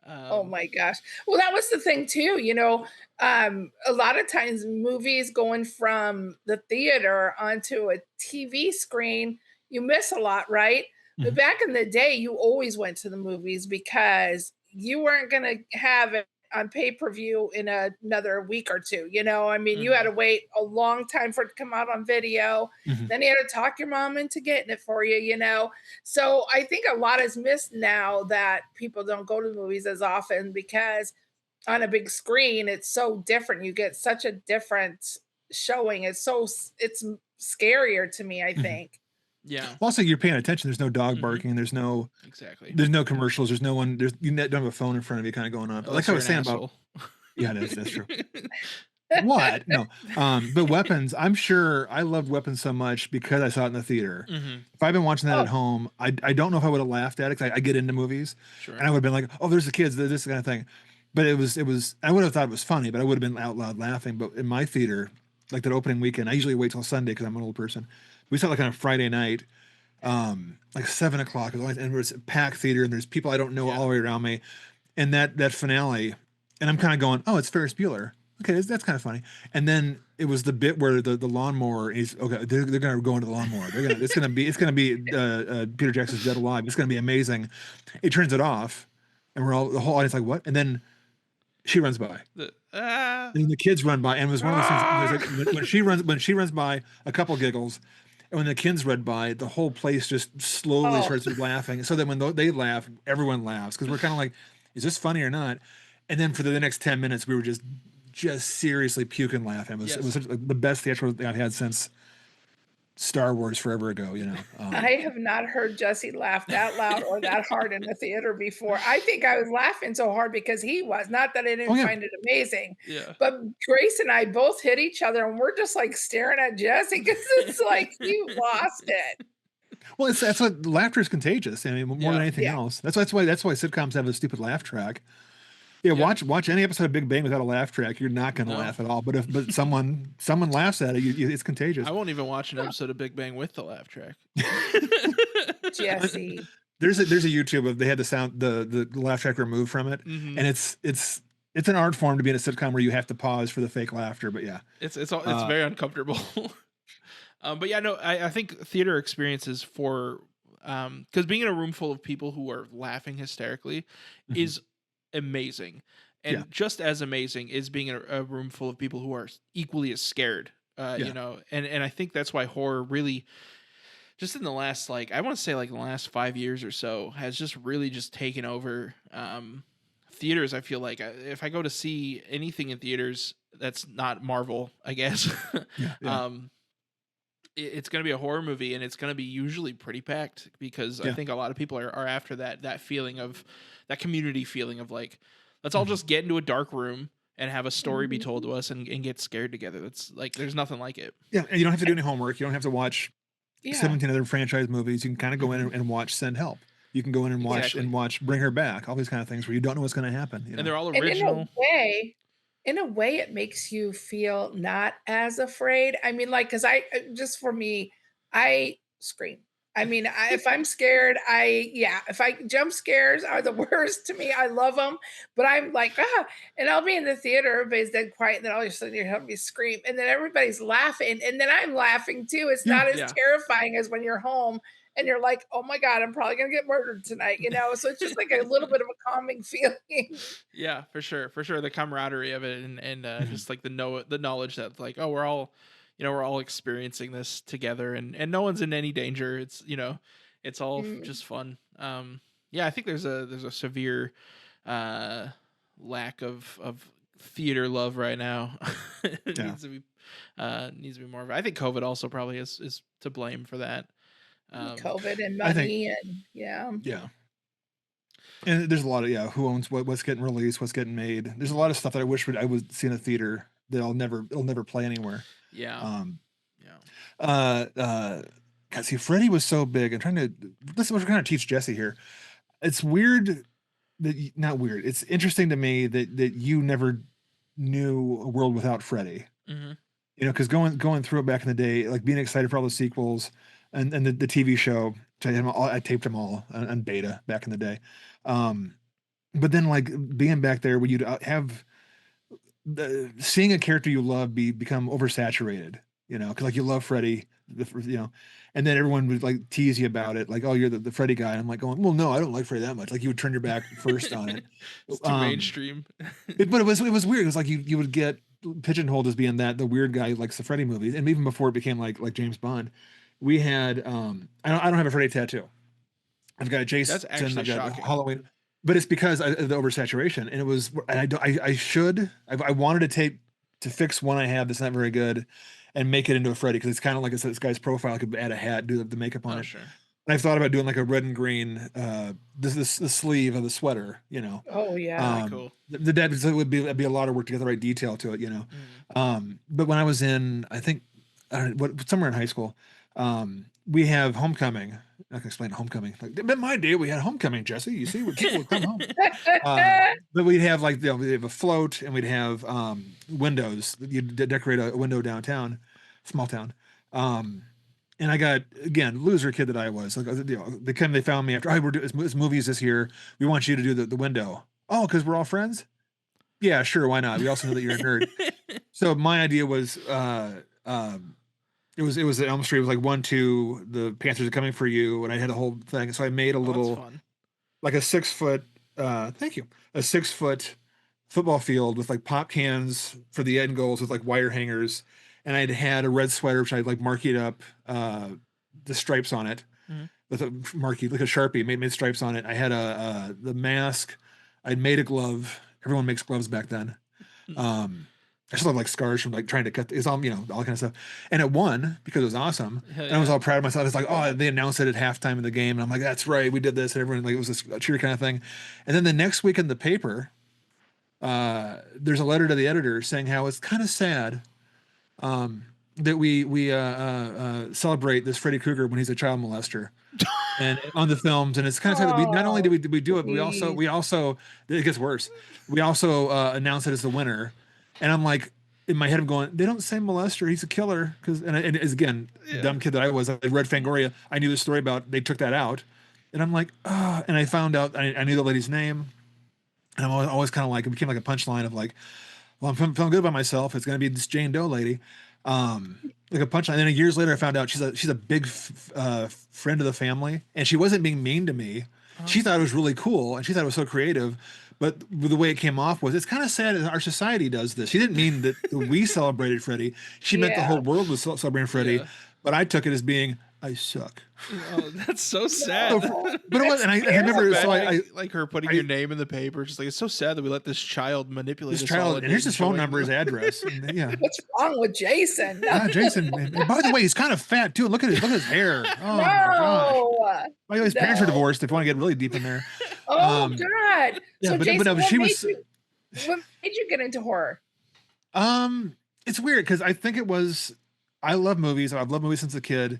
Oh my gosh. Well, that was the thing too, a lot of times movies going from the theater onto a TV screen, you miss a lot, right? But Mhm. back in the day, you always went to the movies because you weren't going to have it on pay-per-view in another week or two. I mean, you had to wait a long time for it to come out on video. Mhm. Then you had to talk your mom into getting it for you. So I think a lot is missed now that people don't go to the movies as often because on a big screen it's so different. You get such a different showing. It's scarier to me, I Mhm. think. Yeah, Also, you're paying attention. There's no dog Mhm. barking. There's no exactly. commercials. There's no one. You don't have a phone in front of you, kind of going on. But like Unless I you're was an saying asshole. about, yeah, that's true. What? No. But weapons, I'm sure I loved weapons so much because I saw it in the theater. Mhm. If I'd been watching that Oh, at home, I don't know if I would have laughed at it because I get into movies Sure. and I would have been like, oh, there's the kids, this kind of thing. But it was, I would have thought it was funny, but I would have been out loud laughing. But in my theater, like that opening weekend, I usually wait till Sunday because I'm an old person. We saw it like on a Friday night, like 7 o'clock, and it was a packed theater and there's people I don't know Yeah. all the way around me. And that finale, and I'm kind of going, oh, it's Ferris Bueller. Okay, that's kind of funny. And then it was the bit where the lawnmower is okay. They're gonna go into the lawnmower. It's gonna be Peter Jackson's Dead Alive. It's gonna be amazing. It turns it off, and the whole audience like what? And then she runs by, and the kids run by, and it was one of those things. There's like when she runs by, a couple giggles, and when the kids run by, the whole place just slowly oh, starts laughing. So then when they laugh, everyone laughs because we're kind of like, is this funny or not? And then for the next 10 minutes, we were just seriously puking laughing. It was the best theatrical I've had since Star Wars forever ago. I have not heard Jesse laugh that loud or that hard in the theater before. I think I was laughing so hard because he was. Not that I didn't yeah. find it amazing, Yeah. but Grace and I both hit each other and we're just like staring at Jesse because it's like you lost it. Well, that's what laughter is contagious. I mean, more than anything Yeah. else. That's why sitcoms have a stupid laugh track. Yeah, Yeah. watch any episode of Big Bang without a laugh track. You're not going to No. laugh at all. But if someone laughs at it, it's contagious. I won't even watch an episode of Big Bang with the laugh track. Jesse. There's a YouTube of they had the sound the laugh track removed from it, Mhm. and it's an art form to be in a sitcom where you have to pause for the fake laughter. But yeah, It's very uncomfortable. But yeah, no, I think theater experiences for because being in a room full of people who are laughing hysterically Mhm. is amazing, and Yeah. just as amazing is being in a room full of people who are equally as scared. Yeah. And I think that's why horror really, just in the last I want to say in the last 5 years or so, has just really just taken over theaters. I feel like if I go to see anything in theaters that's not Marvel, I guess, Yeah. it's going to be a horror movie, and it's going to be usually pretty packed because I Yeah. think a lot of people are after that feeling of that community feeling of let's all Mhm. just get into a dark room and have a story be Mhm. told to us and get scared together. That's there's nothing like it. Yeah, and you don't have to do any homework. You don't have to watch Yeah. 17 other franchise movies. You can kind of go in Mhm. and watch Send Help. You can go in and Exactly. watch Bring Her Back. All these kind of things where you don't know what's going to happen. And they're all And original. in a way, it makes you feel not as afraid. I mean, because just for me, I scream. I mean, if I'm scared, if I jump scares are the worst to me. I love them, but I'm like, and I'll be in the theater, everybody's dead quiet, and then all of a sudden you hear me scream, and then everybody's laughing, and then I'm laughing too. It's Yeah. not as Yeah. terrifying as when you're home and you're like, oh my God, I'm probably gonna get murdered tonight, you know. So it's just like a little bit of a calming feeling. Yeah, for sure, for sure. The camaraderie of it, and Mhm. just like the knowledge that like, oh, we're all, we're all experiencing this together, and no one's in any danger. It's it's all Mm. just fun. Yeah, I think there's a severe uh lack of theater love right now. It Yeah. needs to be more of it. I think COVID also probably is to blame for that. COVID and I think, money and yeah. yeah. And there's a lot of, yeah, who owns what's getting released, what's getting made. There's a lot of stuff that I wish I would see in a theater that it'll never play anywhere. Yeah. Um, Yeah. God, see, Freddy was so big. I'm trying to, this is what we're trying to teach Jesse here. It's weird that, not weird. It's interesting to me that you never knew a world without Freddy. Hmm. Because going through it back in the day, like being excited for all the sequels and the TV show, I taped them all on beta back in the day. But then like being back there when you'd have seeing a character you love become oversaturated, because like you love Freddy, and then everyone would like tease you about it, like, oh, you're the Freddy guy. And I'm like going, well, no, I don't like Freddy that much. Like you would turn your back first on it. It's too Um, mainstream. but it was weird. It was like you would get pigeonholed as being the weird guy who likes the Freddy movies, and even before it became like James Bond, we had I don't have a Freddy tattoo. I've got a That's Jason, actually I've got shocking. Halloween, but it's because of the oversaturation, and it was and I don't I wanted to tape to fix one I have that's not very good, and make it into a Freddy because it's kind of like this guy's profile. I could add a hat, do the makeup on Oh it. sure. And I thought about doing like a red and green the sleeve of the sweater, Oh yeah. Really cool. the dead, so it'd be a lot of work to get the right detail to it. Mm. But when I was in, I think, I don't know, somewhere in high school, we have homecoming. I can explain homecoming. Like, in my day, we had homecoming, Jesse. You see, where people would come home. But we'd have like, we'd have a float, and we'd have windows. You'd decorate a window downtown, small town. And I got, again, loser kid that I was. Like, they found me after, we're doing this movies this year. We want you to do the window. Oh, because we're all friends? Yeah, sure, why not? We also know that you're a nerd. So my idea was it was at Elm Street. It was like 1, 2, the Panthers are coming for you, and I had a whole thing. So I made a Oh, that's little, fun. like a 6 foot, thank you, a 6 foot football field with like pop cans for the end goals with like wire hangers, and I'd had a red sweater which I'd like markied up the stripes on it Mhm. with a marquee, like a Sharpie, made stripes on it. I had the mask. I'd made a glove. Everyone makes gloves back then. I still have like scars from like trying to cut. It's all all kind of stuff. And it won because it was awesome. Hell And I was yeah. all proud of myself. It's like, oh, they announced it at halftime of the game, and I'm like, that's right, we did this. And everyone, like, it was this cheer kind of thing. And then the next week in the paper, there's a letter to the editor saying how it's kind of sad that we celebrate this Freddy Krueger when he's a child molester. And on the films, and it's kind of sad that we not only Oh, did we do it, but geez. we also it gets worse. We also announced it as the winner, and I'm like, in my head, I'm going, they don't say molester, he's a killer, because and as again, Yeah. dumb kid that I was, I read Fangoria, I knew the story about they took that out, and I'm like, and I found out I knew the lady's name, and I'm always kind of like, it became like a punchline of like, well, I'm feeling good about myself. It's gonna be this Jane Doe lady. Like a punchline. And then years later, I found out she's a big friend of the family, and she wasn't being mean to me. She thought it was really cool, and she thought it was so creative. But the way it came off was, it's kind of sad that our society does this. She didn't mean that we celebrated Freddie. She meant the Yeah. whole world was celebrating Freddie. Yeah. But I took it as being, I suck. Oh, that's so sad. So, but it was, and I remember, so I like her putting your name in the paper, just like, it's so sad that we let this child manipulate this us all child, and here's his phone showing number, his them. address. And, yeah. What's wrong with Jason? Ah, Jason. And by the way, he's kind of fat too. Look at his hair. Oh my gosh. No. By the way, his parents are No. divorced. If you want to get really deep in there. Oh Um, God. yeah, So but Jason, no, what she made was. what made you get into horror? It's weird because I think it was. I love movies. I've loved movies since a kid.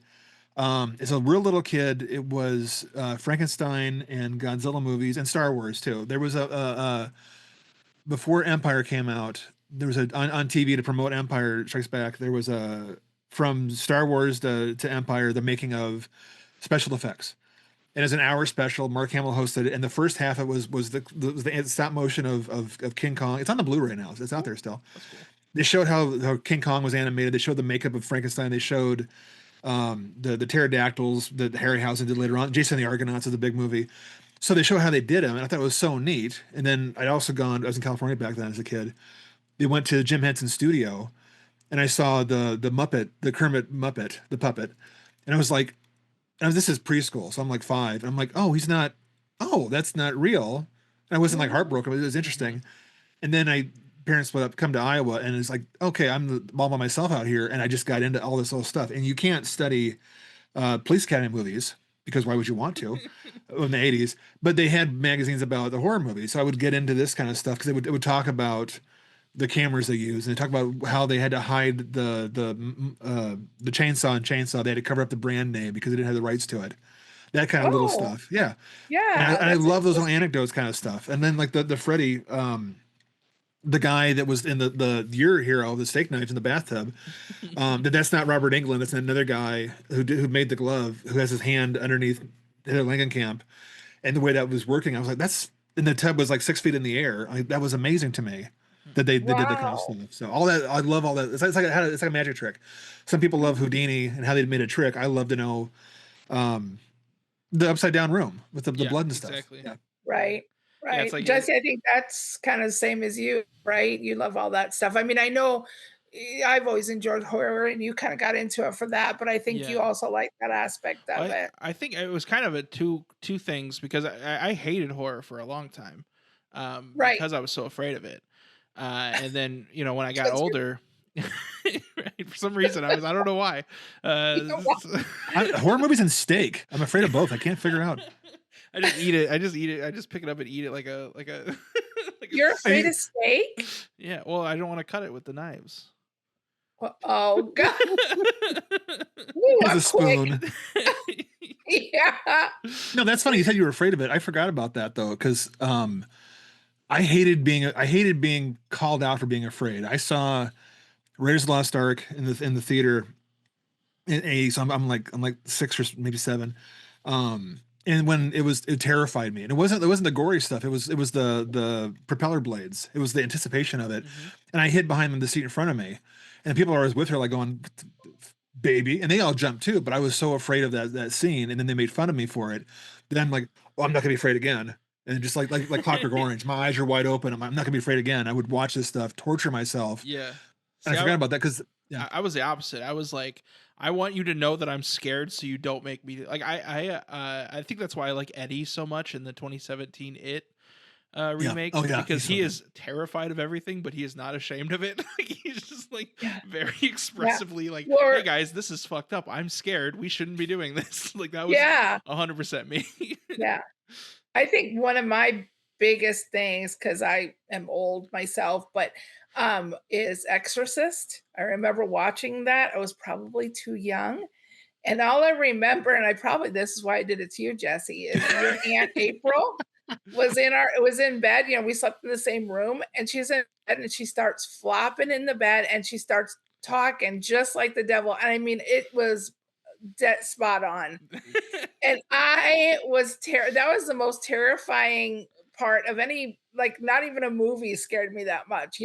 As a real little kid, it was Frankenstein and Godzilla movies and Star Wars too. There was a before Empire came out. There was on TV to promote Empire Strikes Back. There was a from Star Wars to Empire, the making of special effects. And as an hour special, Mark Hamill hosted it, and the first half it was the stop motion of King Kong. It's on the Blu-ray now. It's out there still. That's cool. They showed how King Kong was animated. They showed the makeup of Frankenstein. They showed the pterodactyls that Harryhausen did later on. Jason and the Argonauts is a big movie. So they show how they did them, and I thought it was so neat. And then I was in California back then as a kid. They went to Jim Henson's studio, and I saw the Muppet, the Kermit Muppet, the puppet, and I was like, this is preschool, so I'm like 5. And I'm like, that's not real. And I wasn't like heartbroken, but it was interesting. And then parents would come to Iowa, and it's like, okay, I'm all by myself out here, and I just got into all this old stuff. And you can't study Police Academy movies because why would you want to in the 80s? But they had magazines about the horror movies, so I would get into this kind of stuff because it would talk about the cameras they use, and they talk about how they had to hide the chainsaw and chainsaw. They had to cover up the brand name because they didn't have the rights to it. That kind of little stuff. Yeah. Yeah. And I love those little anecdotes kind of stuff. And then like the Freddy, the guy that was in the your hero, the steak knives in the bathtub, that's not Robert Englund. That's another guy who made the glove, who has his hand underneath Hitler Langenkamp. And the way that was working, I was like, and the tub was like 6 feet in the air. That was amazing to me that they did that kind of stuff. So all that, I love all that. It's like a magic trick. Some people love Houdini and how they made a trick. I love to know the upside down room with the blood and stuff. Exactly. Yeah. Right. Yeah, it's like, Jesse, I think that's kind of the same as you, right? You love all that stuff. I mean, I know I've always enjoyed horror, and you kind of got into it for that, but I think you also like that aspect of it. I think it was kind of two things, because I hated horror for a long time, Right. because I was so afraid of it. And then, when I got older, right, for some reason, I don't know why. Horror movies and steak. I'm afraid of both. I can't figure out. I just eat it. I just pick it up and eat it like a. You're afraid of steak? Yeah. Well, I don't want to cut it with the knives. Oh God! Ooh, As a spoon. Yeah. No, that's funny. You said you were afraid of it. I forgot about that though, because I hated being called out for being afraid. I saw Raiders of the Lost Ark in the theater in '80s. So I'm like 6 or maybe 7. And when it terrified me, and it wasn't the gory stuff. It was the propeller blades. It was the anticipation of it. Mm-hmm. And I hid behind the seat in front of me, and people are with her like going, "Baby," and they all jumped too. But I was so afraid of that scene, and then they made fun of me for it. Then I'm like, "Oh, I'm not gonna be afraid again." And just like Clockwork Orange, my eyes are wide open. I'm not gonna be afraid again. I would watch this stuff, torture myself. Yeah. And I forgot about that because I was the opposite. I was like, I want you to know that I'm scared, so you don't make me like. I think that's why I like Eddie so much in the 2017 It remake, because he is terrified of everything, but he is not ashamed of it. Like, he's just like very expressively like, "Hey guys, this is fucked up. I'm scared. We shouldn't be doing this." Like that was 100% me. Yeah, I think one of my biggest things, because I am old myself, but is Exorcist. I remember watching that. I was probably too young. And all I remember, and this is why I did it to you, Jesse, is your Aunt April was in bed. We slept in the same room, and she's in bed and she starts flopping in the bed and she starts talking just like the devil. And I mean, it was dead spot on. And I was that was the most terrifying part of any, like, not even a movie scared me that much,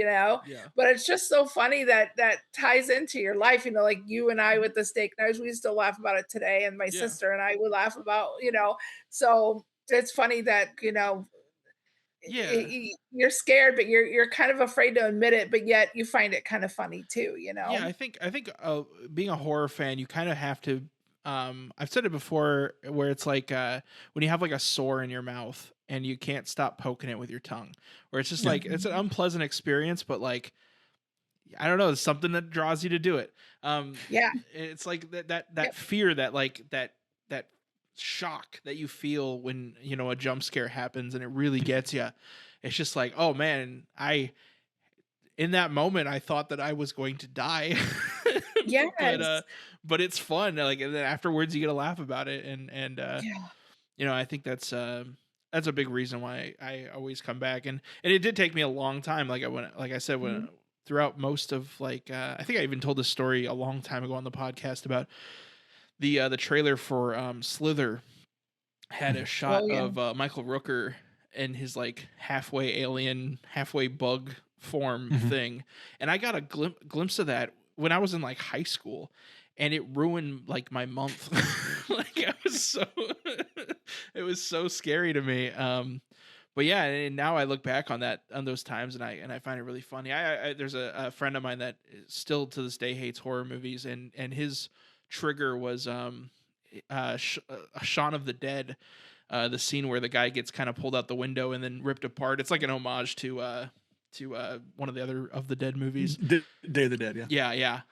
but it's just so funny that ties into your life, like you and I with the steak knives. We still laugh about it today, and my sister and I would laugh about, so it's funny that you're scared, but you're kind of afraid to admit it, but yet you find it kind of funny too. I think being a horror fan, you kind of have to, I've said it before, where it's like when you have like a sore in your mouth and you can't stop poking it with your tongue, where it's just like, it's an unpleasant experience, but like, I don't know, it's something that draws you to do it. It's like that fear, that like that shock that you feel when a jump scare happens and it really gets you. It's just like, oh man, in that moment I thought that I was going to die. But it's fun, like, and then afterwards you get a laugh about it, and I think that's a big reason why I always come back, and it did take me a long time, like I said, throughout most of, like, I think I even told this story a long time ago on the podcast about the trailer for Slither had a shot of Michael Rooker in his like halfway alien, halfway bug form thing, and I got a glimpse of that when I was in like high school, and it ruined like my month. Like I was so it was so scary to me. But yeah, and now I look back on those times, and I find it really funny. I there's a friend of mine that still to this day hates horror movies, and his trigger was Shaun of the Dead, the scene where the guy gets kind of pulled out the window and then ripped apart. It's like an homage to one of the other of the Dead movies. Day of the Dead, yeah. Yeah.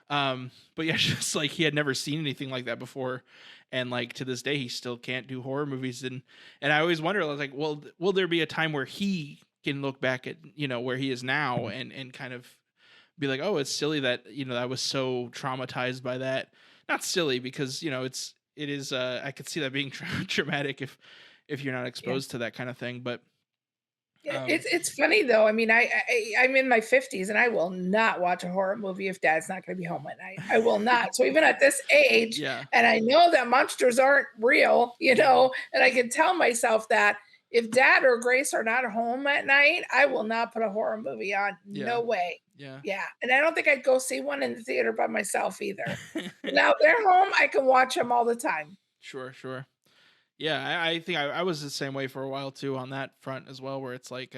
But yeah, just like he had never seen anything like that before. And like to this day, he still can't do horror movies. And I always wonder, I was like, well, will there be a time where he can look back at, where he is now and kind of be like, oh, it's silly that, I was so traumatized by that. Not silly because, it is, I could see that being traumatic if you're not exposed to that kind of thing. But it's funny though. I mean, I'm in my 50s and I will not watch a horror movie if Dad's not going to be home at night. I will not. So even at this age, and I know that monsters aren't real, and I can tell myself that if Dad or Grace are not home at night, I will not put a horror movie on. No way. Yeah. And I don't think I'd go see one in the theater by myself either. Now they're home, I can watch them all the time. Sure. Yeah, I think I was the same way for a while too on that front as well, where it's like,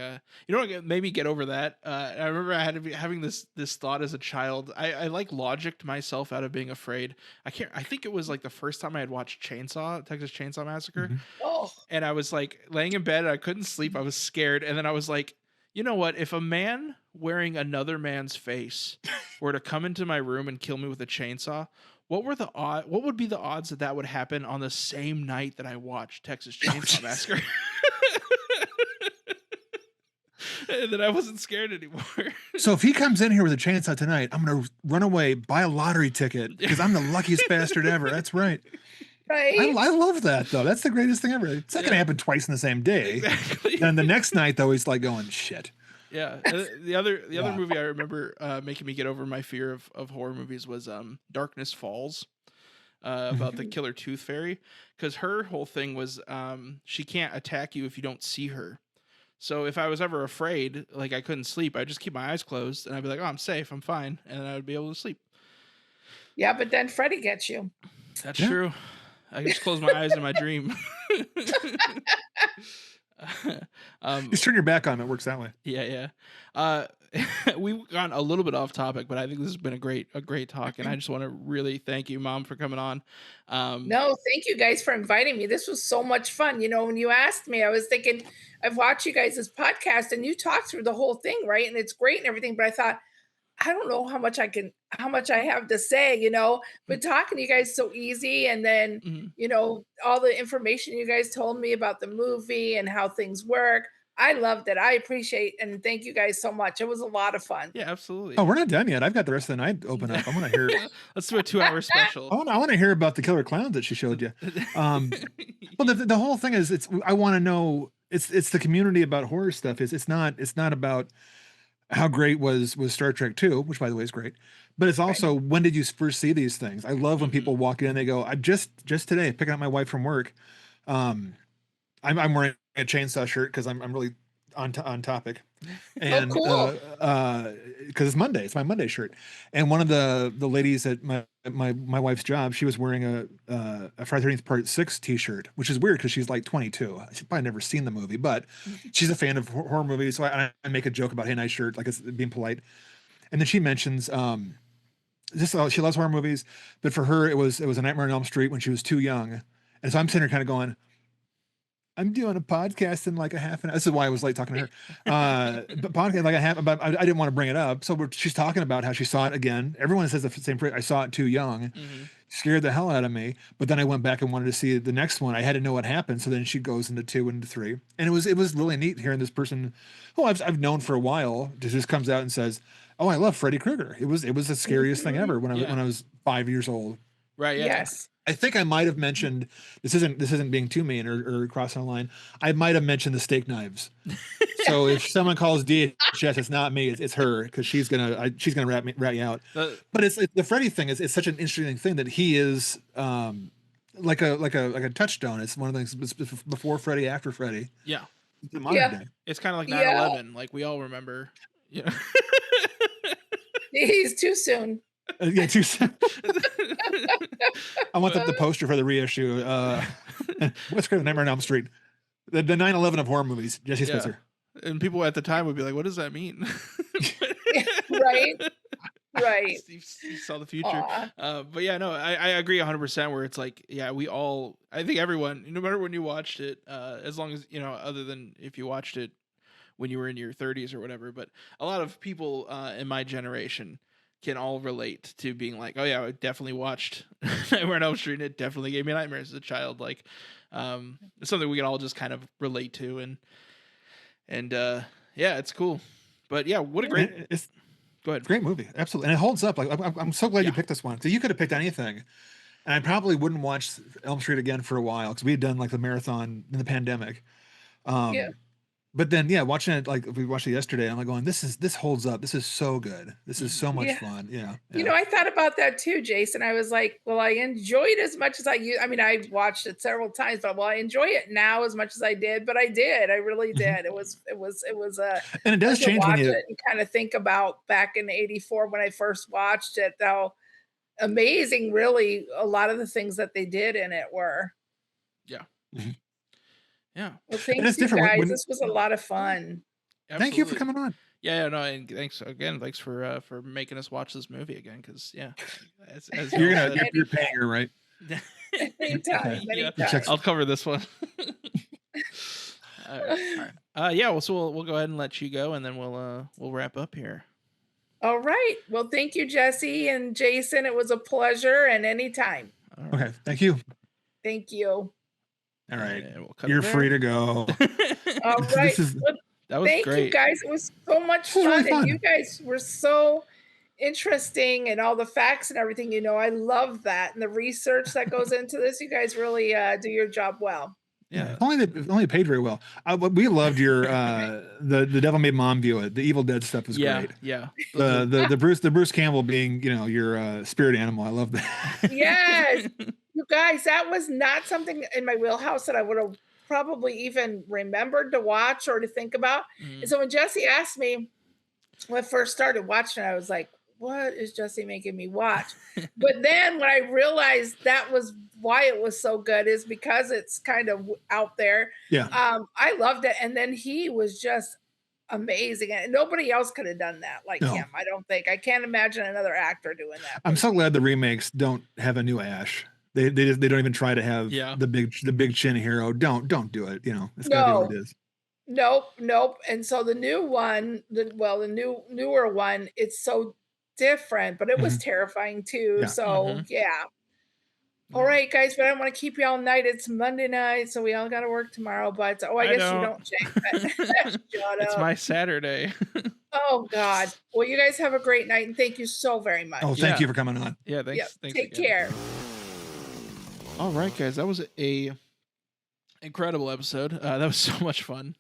maybe get over that. I remember I had to be having this thought as a child. I like logicked myself out of being afraid. I think it was like the first time I had watched Texas Chainsaw Massacre. Mm-hmm. Oh. And I was like laying in bed, I couldn't sleep, I was scared, and then I was like, you know what? If a man wearing another man's face were to come into my room and kill me with a chainsaw, what would be the odds that would happen on the same night that I watched Texas Chainsaw Massacre? And then I wasn't scared anymore. So if he comes in here with a chainsaw tonight, I'm going to run away, buy a lottery ticket because I'm the luckiest bastard ever. That's right. Right. I love that though. That's the greatest thing ever. It's not going to happen twice in the same day. Exactly. Then the next night though, he's like going, shit. Yeah. The other movie I remember making me get over my fear of horror movies was Darkness Falls, about the killer tooth fairy, because her whole thing was she can't attack you if you don't see her. So if I was ever afraid, like I couldn't sleep, I'd just keep my eyes closed and I'd be like, oh, I'm safe, I'm fine, and then I would be able to sleep. Yeah, but then Freddy gets you. That's true. I just close my eyes in my dream. Just turn your back on him. It works that way. Yeah. We've gone a little bit off topic, but I think this has been a great talk, and I just want to really thank you, Mom, for coming on. No, thank you guys for inviting me. This was so much fun. When you asked me, I was thinking I've watched you guys' podcast and you talked through the whole thing, right? And it's great and everything, but I thought, I don't know how much I have to say, but talking to you guys so easy. And then, all the information you guys told me about the movie and how things work. I loved it. I appreciate and thank you guys so much. It was a lot of fun. Yeah, absolutely. Oh, we're not done yet. I've got the rest of the night open up. I want to hear. Let's do a 2-hour special. I want to hear about the killer clowns that she showed you. Well, the whole thing is, I want to know. It's the community about horror stuff. It's not about how great was Star Trek 2, which by the way is great, but it's also when did you first see these things? I love when people walk in and they go, I just today picking up my wife from work. I'm wearing a chainsaw shirt because I'm really on topic, and cool. Because it's Monday, it's my Monday shirt. And one of the ladies at my wife's job, she was wearing a Friday 13th Part 6 t-shirt, which is weird because she's like 22. She's probably never seen the movie, but she's a fan of horror movies. So I make a joke about, hey, nice shirt, like it's being polite. And then she mentions she loves horror movies, but for her it was A Nightmare on Elm Street when she was too young. And so I'm sitting here kind of going, I'm doing a podcast in like a half an hour. This is why I was late talking to her. But podcast like a half, but I didn't want to bring it up. So she's talking about how she saw it again. Everyone says the same phrase. I saw it too young. Scared the hell out of me. But then I went back and wanted to see the next one. I had to know what happened. So then she goes into 2 and 3. And it was really neat hearing this person who I've known for a while just comes out and says, oh, I love Freddy Krueger. It was the scariest thing ever when I was 5 years old. Right. Yeah. Yes. I think I might have mentioned this isn't being too mean or crossing the line. I might have mentioned the steak knives. So if someone calls DHS, it's not me, it's her, because she's gonna rat you out. But it's the Freddy thing is such an interesting thing that he is like a touchstone. It's one of the things before Freddy, after Freddy. Yeah. The modern day. It's kind of like 9/11. Like we all remember. Yeah. He's too soon. Yeah, I want the poster for the reissue. What's great? Nightmare on Elm Street. The 9/11 of horror movies. Jesse Yeah. Spitzer. And people at the time would be like, "What does that mean?" Right. Right. You saw the future. Aw. But yeah, no, I agree 100%. Where it's like, yeah, I think everyone, no matter when you watched it, as long as other than if you watched it when you were in your 30s or whatever, but a lot of people in my generation can all relate to being like, oh yeah, I definitely watched Nightmare on Elm Street, and it definitely gave me nightmares as a child. Like, it's something we can all just kind of relate to, and yeah, it's cool. But yeah, what a great. Go ahead. Great movie, absolutely, and it holds up. Like I'm so glad you picked this one. So you could have picked anything, and I probably wouldn't watch Elm Street again for a while because we had done like the marathon in the pandemic. Yeah. But then, yeah, watching it like we watched it yesterday, I'm like going, this holds up. This is so good. This is so much Yeah. fun. Yeah. You know, I thought about that too, Jason. I was like, well, I enjoyed as much as I mean, I watched it several times, but I enjoy it now as much as I did, but I did. I really did. It was and it does to change when watch you it and kind of think about back in '84 when I first watched it, how amazing really a lot of the things that they did in it were. Yeah. Mhm. Yeah. Well, thanks it's you different guys. when- This was a lot of fun. Thank you for Absolutely. coming on. Yeah, no, and thanks for making us watch this movie again, because yeah, as You're y'all gonna said- you're paying her, right? Anytime, Yeah. anytime. I'll cover this one. All right. Yeah, well, so we'll go ahead and let you go, and then we'll wrap up here. All right. Well, thank you, Jesse and Jason. It was a pleasure, and anytime. All right. Okay, thank you. Thank you. All right, And we'll cut it you're there. free to go. All This right. is- Well, That was thank great. you guys. It was so much was really fun, and you fun. guys were so interesting, and all the facts and everything. I love that, and the research that goes into this. You guys really do your job well. Yeah. If only paid very well. We loved your the Devil Made Mom view it. The Evil Dead stuff was Yeah. great. Yeah. The Bruce Campbell being your spirit animal. I love that. Yes, you guys, that was not something in my wheelhouse that I would have probably even remembered to watch or to think about. Mhm. And so when Jesse asked me when I first started watching it, I was like, what is Jesse making me watch? But then when I realized that was why it was so good is because it's kind of out there. Yeah. I loved it. And then he was just amazing. And nobody else could have done that like No. him. I don't think. I can't imagine another actor doing that. I'm so glad the remakes don't have a new Ash. They don't even try to have Yeah. the big chin hero. Don't do it. It's gotta be what it is. Nope. And so the new one, the newer one, it's so different, but it was terrifying too. Yeah. So yeah. All right, guys, but I don't want to keep you all night. It's Monday night, so we all got to work tomorrow. But I guess you don't, Jake. Shut It's up. my Saturday. Oh God. Well, you guys have a great night, and thank you so very much. Oh, thank you for coming on. Yeah. Thanks. Yep, Thanks. take again. care. All right, guys, that was a incredible episode. That was so much fun.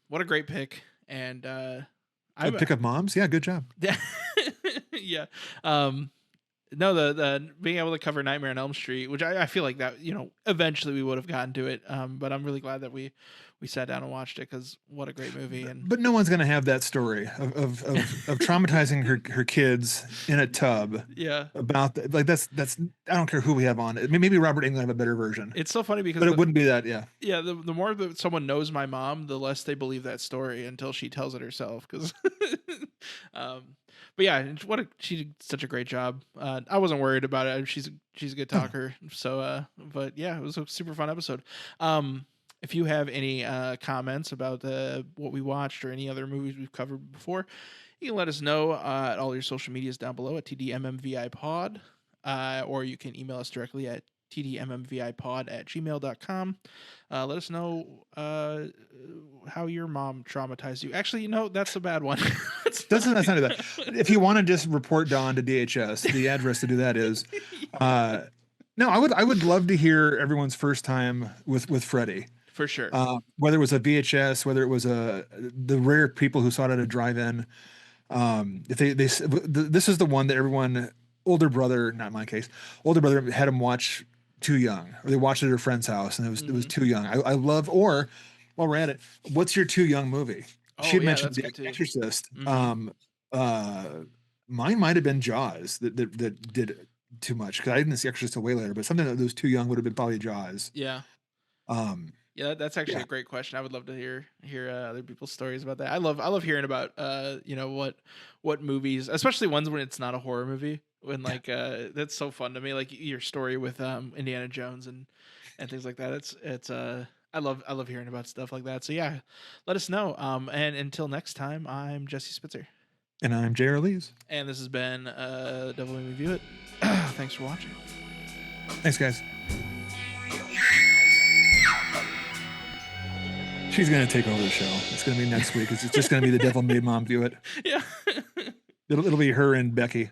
What a great pick, and I Pick up moms. Yeah, good job. yeah. No, the being able to cover Nightmare on Elm Street, which I feel like that eventually we would have gotten to it. But I'm really glad that we sat down and watched it, because what a great movie. And But no one's gonna have that story of traumatizing her kids in a tub. yeah, About like that's I don't care who we have on it. Maybe Robert Englund have a better version, it's so funny because but it wouldn't be that. Yeah. yeah, the more that someone knows my mom, the less they believe that story until she tells it herself. Because, but yeah, she did such a great job. I wasn't worried about it. She's a good talker. So, but yeah, it was a super fun episode. If you have any comments about what we watched or any other movies we've covered before, you can let us know at all your social medias down below at TDMMVI pod, or you can email us directly at tdmmvipod@gmail.com. Let us know how your mom traumatized you. Actually, that's a bad one. That's not that. If you want to just report Dawn to DHS, the address to do that is. No, I would love to hear everyone's first time with Freddy. For sure. Whether it was a VHS, whether it was the rare people who saw it at a drive-in. This is the one that everyone, older brother, not my case, older brother had him watch too young, or they watched it at a friend's house and it was too young. I love, or while we're at it, what's your too young movie? Oh, She had yeah, mentioned that's The good too. Exorcist. Mine might have been Jaws that did it too much because I didn't see Exorcist till way later, but something that was too young would have been probably Jaws. Yeah. Um, Yeah, that's actually Yeah. a great question. I would love to hear other people's stories about that. I love hearing about what movies, especially ones when it's not a horror movie. When like that's so fun to me. Like your story with Indiana Jones and things like that. It's I love hearing about stuff like that. So yeah, let us know. And until next time, I'm Jesse Spitzer, and I'm J.R. Lees. and this has been Devil May Me View It. Thanks for watching. Thanks, guys. She's gonna take over the show. It's gonna be next week. It's just gonna be the Devil Made Mom View It. Yeah. It'll be her and Becky.